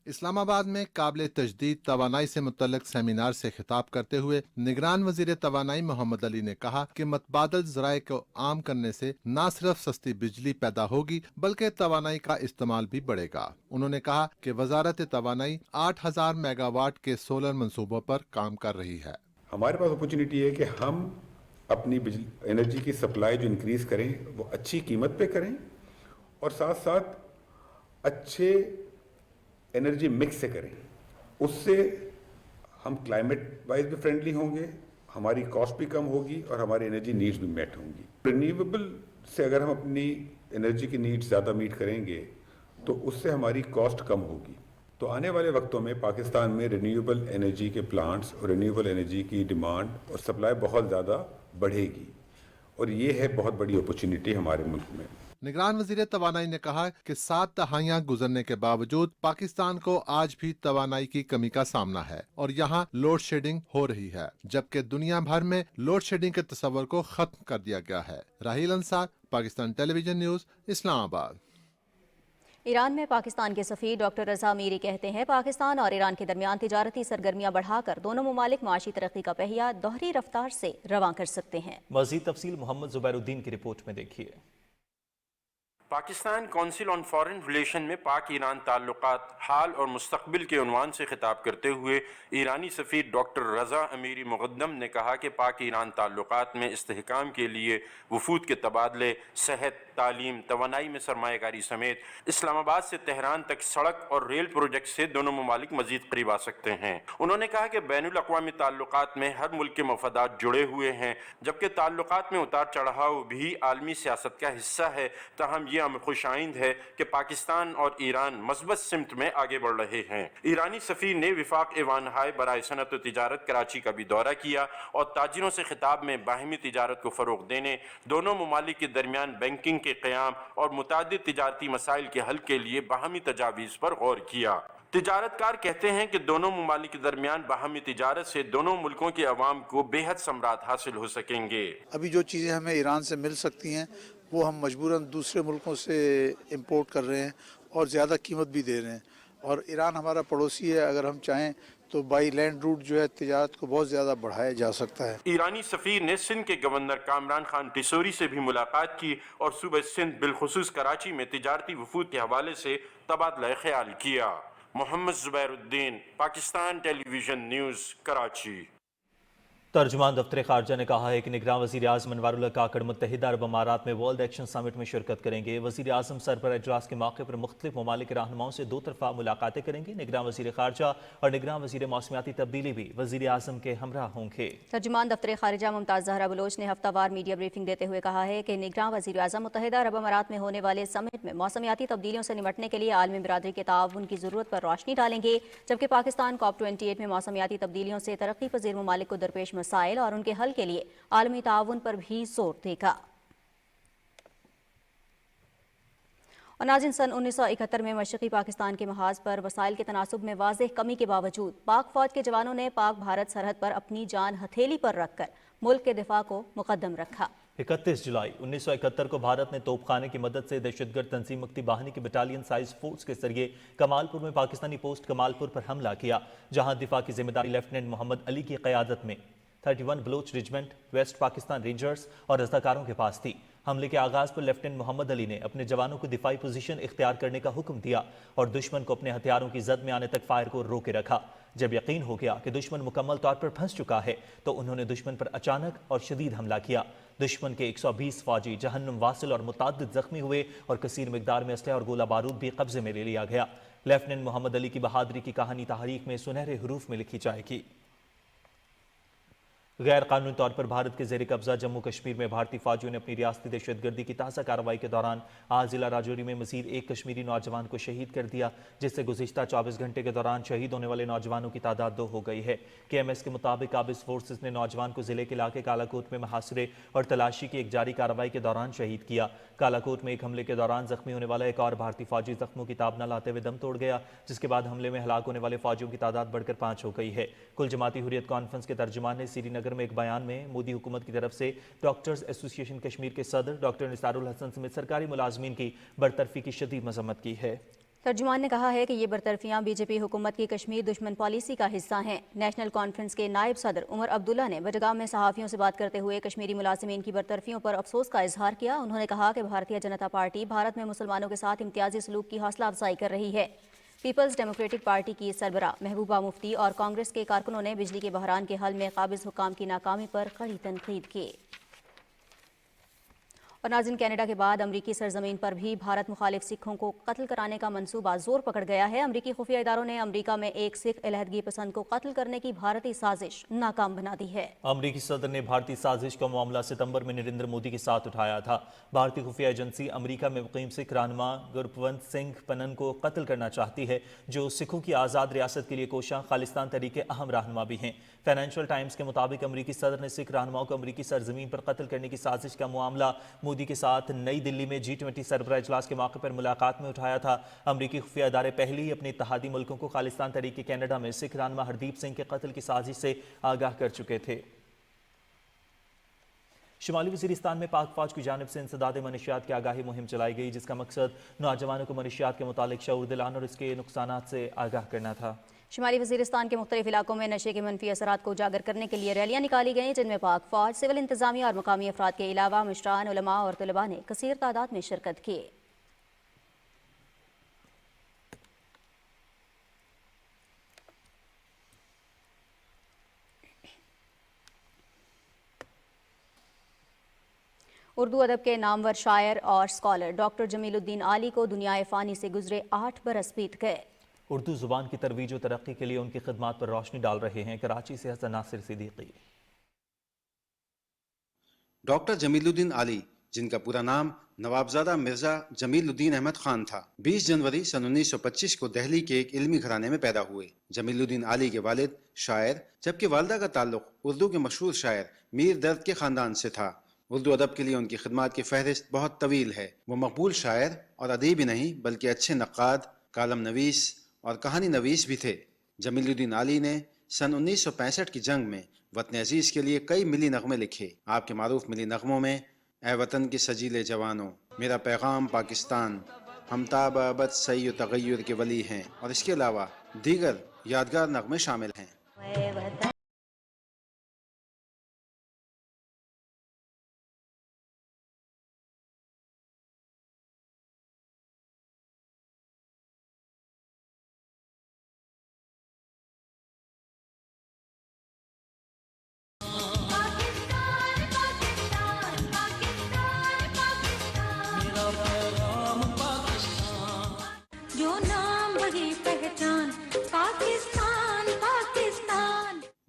इस्लामाबाद में काबिल तजदीद तवानाई से मुतल्लिक सेमिनार से खिताब करते हुए निगरान वज़ीर तवानाई मोहम्मद अली ने कहा कि मुतबादिल ज़राए को आम करने से न सिर्फ सस्ती बिजली पैदा होगी बल्कि तवानाई का इस्तेमाल भी बढ़ेगा। उन्होंने कहा कि वजारत तवानाई 8,000 मेगावाट के सोलर मंसूबों पर काम कर रही है। हमारे पास अपॉर्चुनिटी है कि हम अपनी एनर्जी की सप्लाई जो इंक्रीज करें वो अच्छी कीमत पे करें और साथ साथ अच्छे एनर्जी मिक्स से करें। उससे हम क्लाइमेट वाइज भी फ्रेंडली होंगे, हमारी कॉस्ट भी कम होगी और हमारी एनर्जी नीड्स भी मेट होंगी। रिन्यूएबल से अगर हम अपनी एनर्जी की नीड्स ज़्यादा मीट करेंगे तो उससे हमारी कॉस्ट कम होगी। तो आने वाले वक्तों में पाकिस्तान में रिन्यूएबल एनर्जी के प्लांट्स और रिन्यूएबल एनर्जी की डिमांड और सप्लाई बहुत ज़्यादा बढ़ेगी और ये है बहुत बड़ी अपॉर्चुनिटी हमारे मुल्क में। निगरान वज़ीर तवानाई ने कहा कि 7 दहाइयां गुजरने के बावजूद पाकिस्तान को आज भी तवानाई की कमी का सामना है और यहाँ लोड शेडिंग हो रही है, जबकि दुनिया भर में लोड शेडिंग के तस्वर को खत्म कर दिया गया है। Raheel Ansar, Pakistan television news, Islamabad. ईरान में पाकिस्तान के सफ़ीर डॉक्टर रज़ा मीरी कहते हैं पाकिस्तान और ईरान के दरमियान तिजारती सरगर्मियां बढ़ाकर दोनों ममालिक माशी तरक्की का पहिया दोहरी रफ्तार से रवां कर सकते हैं। मज़ीद तफसील मोहम्मद ज़ुबैरुद्दीन की रिपोर्ट में देखिए। Pakistan council on foreign relation में पाक ईरान ताल्लुकात हाल और मुस्तकबिल के उन्वान से खिताब करते हुए ईरानी सफ़ीर डॉक्टर रज़ा अमीरी मुक़द्दम ने कहा कि पाक ईरान ताल्लुकात में इस्तेहकाम के लिए वफूद के तबादले, सेहत, तालीम, तवानाई में सरमायाकारी समेत इस्लामाबाद से तेहरान तक सड़क और रेल प्रोजेक्ट से दोनों ममालिक मजीद करीब आ सकते हैं। उन्होंने कहा कि बैनुल अक़वामी ताल्लुकात में हर मुल्क के मफादात जुड़े हुए हैं, जबकि ताल्लुकात में उतार चढ़ाव भी आलमी सियासत का हिस्सा है। ताहम ये खुश आइंद है कि पाकिस्तान और ईरान मस्बत सिमत में आगे बढ़ रहे हैं। ईरानी सफ़ीर ने विफाक एवान हाय बराए सनत और तिजारत कराची का भी दौरा किया और ताजिरों से खिताब में बाहमी तिजारत को फ़रोग देने, दोनों ममालिक के दरमियान बैंकिंग के क़याम और मुतादिद तिजारती मसाइल के हल के लिए बाहमी तजावीज़ पर गौर किया। तिजारतकार कहते हैं कि दोनों ममालिक के दरमियान बाहमी तिजारत से दोनों मुल्कों के अवाम को बेहद समरात हासिल हो सकेंगे। अभी जो चीज़ें हमें ईरान से मिल सकती हैं वो हम मजबूरन दूसरे मुल्कों से इंपोर्ट कर रहे हैं और ज़्यादा कीमत भी दे रहे हैं। और ईरान हमारा पड़ोसी है, अगर हम चाहें तो बाई लैंड रूट जो है तिजारत को बहुत ज़्यादा बढ़ाया जा सकता है। ईरानी सफ़ीर ने सिंध के गवर्नर कामरान खान टिसोरी से भी मुलाकात की और सूबे सिंध बिलखुसूस कराची में तिजारती वफूद के हवाले से तबादला ख्याल किया। Mohammad Zubairuddin, Pakistan television news, Karachi. तर्जुमान दफ्तर खारजा ने कहा है कि निगरान वज़ीर आज़म अनवारुल्लाह काकड़ मुत्तहिदा अरब अमारात में वर्ल्ड एक्शन समिट में शिरकत करेंगे। वज़ीर आज़म सरबराह इजलास के मौके पर मुख्तलिफ ममालिक के रहनुमाओं से 2 तरफ़ा मुलाकातें करेंगे। निगरान वज़ीर खारजा और निगरान वज़ीर मौसमियाती तब्दीली भी वज़ीर आज़म के हमरा होंगे। तर्जुमान दफ्तर खारजा मुमताज़ ज़हरा बलोच ने हफ्तावार मीडिया ब्रीफिंग देते हुए कहा है कि निगरान वज़ीर आज़म मुत्तहिदा अरब अमारात में होने वाले समिट में मौसमियाती तब्दीलियों से निपटने के लिए आलमी बिरादरी के ताउन की ज़रूरत पर रोशनी डालेंगे, जबकि पाकिस्तान COP28 में मौसमियाती तब्दीलियों से तरक्की पजीर ममालिक को दरपेश मसाइल और उनके हल के लिए आलमी ताउन पर भी जोर देगा। और नाज़रीन, सन 1971 में मशरक़ी पाकिस्तान के महाज पर वसाइल के तनासुब में वाज़ेह कमी के बावजूद पाक फ़ौज के जवानों ने पाक भारत सरहद पर अपनी जान हथेली पर रखकर मुल्क के दिफा को मुकद्दम रखा। 31 जुलाई 1971 को भारत ने तोपखाने की मदद से दहशतगर्द तंजीम मुक्ति बाहिनी की बटालियन साइज फोर्स के जरिए कमालपुर में पाकिस्तानी पोस्ट कमालपुर पर हमला किया, जहां दिफा की जिम्मेदारी लेफ्टिनेंट मोहम्मद अली की क़यादत में 31 Baloch regiment, west Pakistan rangers और रज़ाकारों के पास थी। हमले के आगाज पर लेफ्टिनेंट मोहम्मद अली ने अपने जवानों को दिफाई पोजीशन इख्तियार करने का हुक्म दिया और दुश्मन को अपने हथियारों की जद में आने तक फायर को रोके रखा। जब यकीन हो गया कि दुश्मन मुकम्मल तौर पर फंस चुका है तो उन्होंने दुश्मन पर अचानक और शदीद हमला किया। दुश्मन के 120 फौजी जहन्नुम वासिल और मुताद्दिद जख्मी हुए और कसीर मिकदार में असलहा और गोला बारूद भी कब्जे में ले लिया गया। लेफ्टिनेंट मोहम्मद अली की बहादुरी की कहानी तारीख में सुनहरे हरूफ में लिखी जाएगी। गैर कानूनी तौर पर भारत के जेर कब्जा जम्मू कश्मीर में भारतीय फौजियों ने अपनी रियासती दहशतगर्दी की ताज़ा कार्रवाई के दौरान आज जिला राजौरी में मजीद एक कश्मीरी नौजवान को शहीद कर दिया, जिससे गुज़िश्ता 24 घंटे के दौरान शहीद होने वाले नौजवानों की तादाद 2 हो गई है। KMS के मुताबिक काबिज फोर्सेस ने नौजवान को जिले के इलाके कालाकोट में मुहासरे और तलाशी की एक जारी कार्रवाई के दौरान शहीद किया। कालाकोट में एक हमले के दौरान जख्मी होने वाला एक और भारतीय फौजी जख्मों की ताब न लाते हुए दम तोड़ गया, जिसके बाद हमले में हलाक होने वाले फौजियों की तादाद बढ़कर 5 हो गई है। कुल जमाती हुर्रियत कॉन्फ्रेंस के तर्जुमान ने श्रीनगर में एक बयान में मोदी हुकूमत की तरफ से डॉक्टर्स एसोसिएशन कश्मीर के सदर डॉक्टर निसारुल हसन समेत सरकारी मुलाजमीन की बरतरफी की शदीद मजम्मत की है। तर्जुमान ने कहा है कि ये बरतरफियां बीजेपी हुकूमत की कश्मीर दुश्मन पॉलिसी का हिस्सा हैं। नेशनल कॉन्फ्रेंस के नायब सदर उमर अब्दुल्ला ने बडगाम में सहाफ़ियों से बात करते हुए कश्मीरी मुलाजिमीन की बरतरफियों पर अफसोस का इजहार किया। उन्होंने कहा कि भारतीय जनता पार्टी भारत में मुसलमानों के साथ इम्तियाजी सलूक की हौसला अफजाई कर रही है। पीपल्स डेमोक्रेटिक पार्टी की सरबरा महबूबा मुफ्ती और कांग्रेस के कारकुनों ने बिजली के बहरान के हल में काबिज हुकाम की नाकामी पर कड़ी तनकीद की। और नाज़रीन, कनाडा के बाद अमरीकी सरजमीन पर भी भारत मुखालिफ सिखों को कत्ल कराने का मंसूबा जोर पकड़ गया है। अमरीकी खुफिया इदारों ने अमरीका में एक सिख अलहदगी पसंद को कत्ल करने की भारतीय साजिश नाकाम बना दी है। अमरीकी सदर ने भारतीय साजिश का मामला सितंबर में नरेंद्र मोदी के साथ उठाया था। भारतीय खुफिया एजेंसी अमरीका में मुकीम सिख रहनुमा गुरपवंत सिंह पनन को कत्ल करना चाहती है, जो सिखों की आज़ाद रियासत के लिए कोशा खालिस्तान तहरीक के अहम रहनुमा भी हैं। फाइनेंशियल टाइम्स के मुताबिक अमरीकी सदर ने सिख रहनुमाओं को अमरीकी सरजमीन पर कत्ल करने की साजिश का मामला मोदी के साथ नई दिल्ली में G20 सरबराह इजलास के मौके पर मुलाकात में उठाया था। अमरीकी खुफिया इदारे पहले ही अपने इत्तेहादी मुल्कों को खालिस्तान तहरीक कनाडा में सिख रहनुमा हरदीप सिंह के कत्ल की साजिश से आगाह कर चुके थे। शुमाली वज़ीरिस्तान में पाक फौज की जानिब से इंसदाद मनशियात की आगाही मुहिम चलाई गई, जिसका मकसद नौजवानों को मनशियात के मुतालिक शऊर दिलाना और इसके नुकसानात से आगाह करना था। शुमाली वज़ीरिस्तान के मुख्तलिफ इलाकों में नशे के मनफी असरात को उजागर करने के लिए रैलियां निकाली गईं, जिनमें पाक फौज, सिविल इंतजामिया और मकामी अफराद के अलावा मुशरान, उलमा और तलबा ने कसीर तादाद में शिरकत की। उर्दू अदब के नामवर शायर और स्कॉलर डॉक्टर जमीलुद्दीन आली को दुनियाए फ़ानी से गुजरे 8 बरस बीत गए। उर्दू जुबान की तरवीज और तरक्की के लिए उनकी खिदमात पर रोशनी डाल रहे हैं कराची से हसन नासिर सिद्दीकी। डॉक्टर जमीलुद्दीन आली, जिनका पूरा नाम नवाबजादा मिर्जा जमीलुद्दीन अहमद खान था, 20 जनवरी सन 1925 को दिल्ली के एक इल्मी घराने में पैदा हुए। जमीलुद्दीन आली के वालिद शायर, जबकि वालिदा का ताल्लुक उर्दू के मशहूर शायर मीर दर्द के खानदान से था। उर्दू अदब के लिए उनकी खिदमात की फहरिस्त बहुत तवील है। वो मकबूल शायर और अदीब ही नहीं बल्कि अच्छे नक्काद, कालम नवीस और कहानी नवीस भी थे। जमीलुद्दीन आली ने सन 1965 की जंग में वतन अजीज़ के लिए कई मिली नगमे लिखे। आपके मारूफ मिली नगमों में ए वतन के सजीले जवानों, मेरा पैगाम पाकिस्तान, हम ताब अबद सई तगय्युर के वली हैं और इसके अलावा दीगर यादगार नगमे शामिल हैं।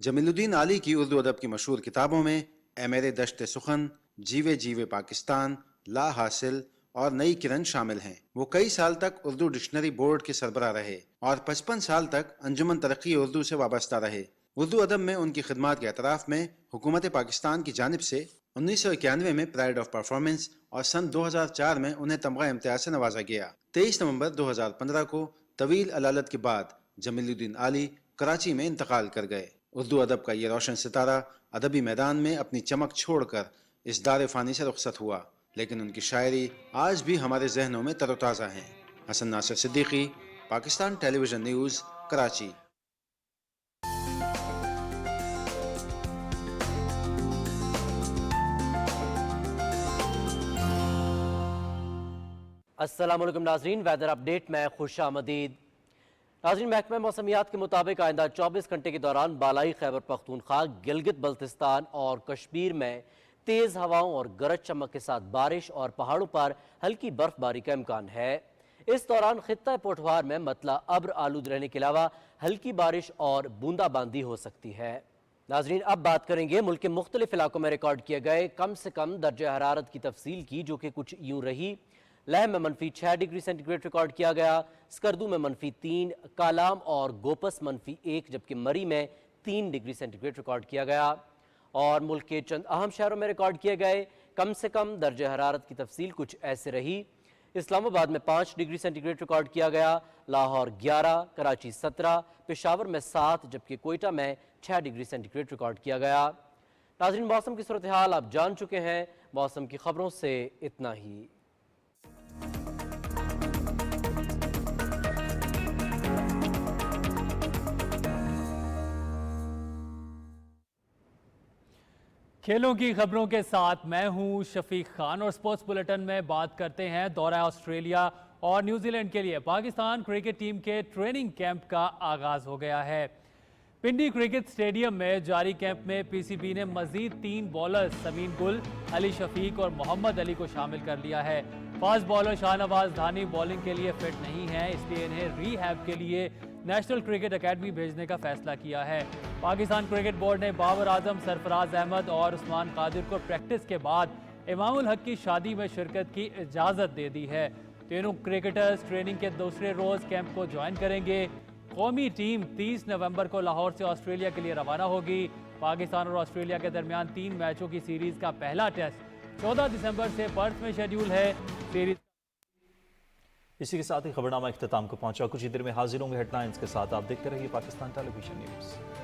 जमीलुद्दीन आली की उर्दू अदब की मशहूर किताबों में ए मेरे दश्त सुखन, जीवे जीवे पाकिस्तान, ला हासिल और नई किरण शामिल हैं। वो कई साल तक उर्दू डिक्शनरी बोर्ड के सरबराह रहे और 55 साल तक अंजुमन तरक्की उर्दू से वाबस्ता रहे। उर्दू अदब में उनकी खिदमात के एतराफ़ में हुकूमत पाकिस्तान की जानिब से 1991 में प्राइड ऑफ परफॉर्मेंस और सन 2004 में उन्हें तमगा इम्तियाज से नवाजा गया। 23 नवंबर 2015 को तवील अलालत के बाद जमीलुद्दीन आली कराची में इंतकाल कर गए। उर्दू अदब का ये रोशन सितारा अदबी मैदान में अपनी चमक छोड़कर इस दार फ़ानी से रुखसत हुआ, लेकिन उनकी शायरी आज भी हमारे जहनों में तरोताज़ा हैं। Hasan Nasir Siddiqui, Pakistan television news, Karachi. अस्सलाम वालेकुम नाज़रीन, वेदर अपडेट में खुश आमदीद। नाज़रीन, महकमा मौसमियात के मुताबिक आइंदा 24 घंटे के दौरान बालाई खैबर पख्तूनख्वा, गिलगित बल्तिस्तान और कश्मीर में तेज़ हवाओं और गरज चमक के साथ बारिश और पहाड़ों पर हल्की बर्फबारी का इम्कान है। इस दौरान खित्ता पोठवार में मतला अब्र आलूद रहने के अलावा हल्की बारिश और बूंदाबांदी हो सकती है। नाज़रीन, अब बात करेंगे मुल्क के मुख्तलिफ इलाकों में रिकॉर्ड किए गए कम से कम दर्जा हरारत की तफसील की, जो कि कुछ यूँ रही। लह में -6 डिग्री सेंटीग्रेड रिकॉर्ड किया गया, स्कर्दू में -3, कालाम और गोपस -1, जबकि मरी में 3 डिग्री सेंटीग्रेड रिकॉर्ड किया गया। और मुल्क के चंद अहम शहरों में रिकॉर्ड किए गए कम से कम दर्जा हरारत की तफसील कुछ ऐसे रही। इस्लामाबाद में 5 डिग्री सेंटीग्रेड रिकॉर्ड किया गया, लाहौर 11, कराची 17, पेशावर में 7, जबकि कोयटा में 6 डिग्री सेंटीग्रेड रिकॉर्ड किया गया। नाज़रीन, मौसम की सूरत हाल आप जान चुके हैं। मौसम की खबरों से इतना ही। खेलों की खबरों के साथ मैं हूं शफीक खान और स्पोर्ट्स बुलेटिन में बात करते हैं दौरा ऑस्ट्रेलिया और न्यूजीलैंड के लिए पाकिस्तान क्रिकेट टीम के ट्रेनिंग कैंप का आगाज हो गया है। पिंडी क्रिकेट स्टेडियम में जारी कैंप में पीसीबी ने मजीद 3 बॉलर्स समीन गुल, अली शफीक और मोहम्मद अली को शामिल कर लिया है। फास्ट बॉलर शाहनवाज धानी बॉलिंग के लिए फिट नहीं है, इसलिए इन्हें रीहैब के लिए नेशनल क्रिकेट एकेडमी भेजने का फैसला किया है। पाकिस्तान क्रिकेट बोर्ड ने बाबर आजम, सरफराज अहमद और उस्मान कादिर को प्रैक्टिस के बाद इमामुल हक की शादी में शिरकत की इजाज़त दे दी है। तीनों क्रिकेटर्स ट्रेनिंग के दूसरे रोज़ कैंप को ज्वाइन करेंगे। कौमी टीम 30 नवंबर को लाहौर से ऑस्ट्रेलिया के लिए रवाना होगी। पाकिस्तान और ऑस्ट्रेलिया के दरमियान 3 मैचों की सीरीज़ का पहला टेस्ट 14 दिसंबर से पर्थ में शेड्यूल है। सीरीज इसी के साथ ही खबरनामा इख्तिताम को पहुंचा। कुछ ही देर में हाजिर होंगे हेडलाइंस के साथ। आप देखते रहिए पाकिस्तान टेलीविजन न्यूज़।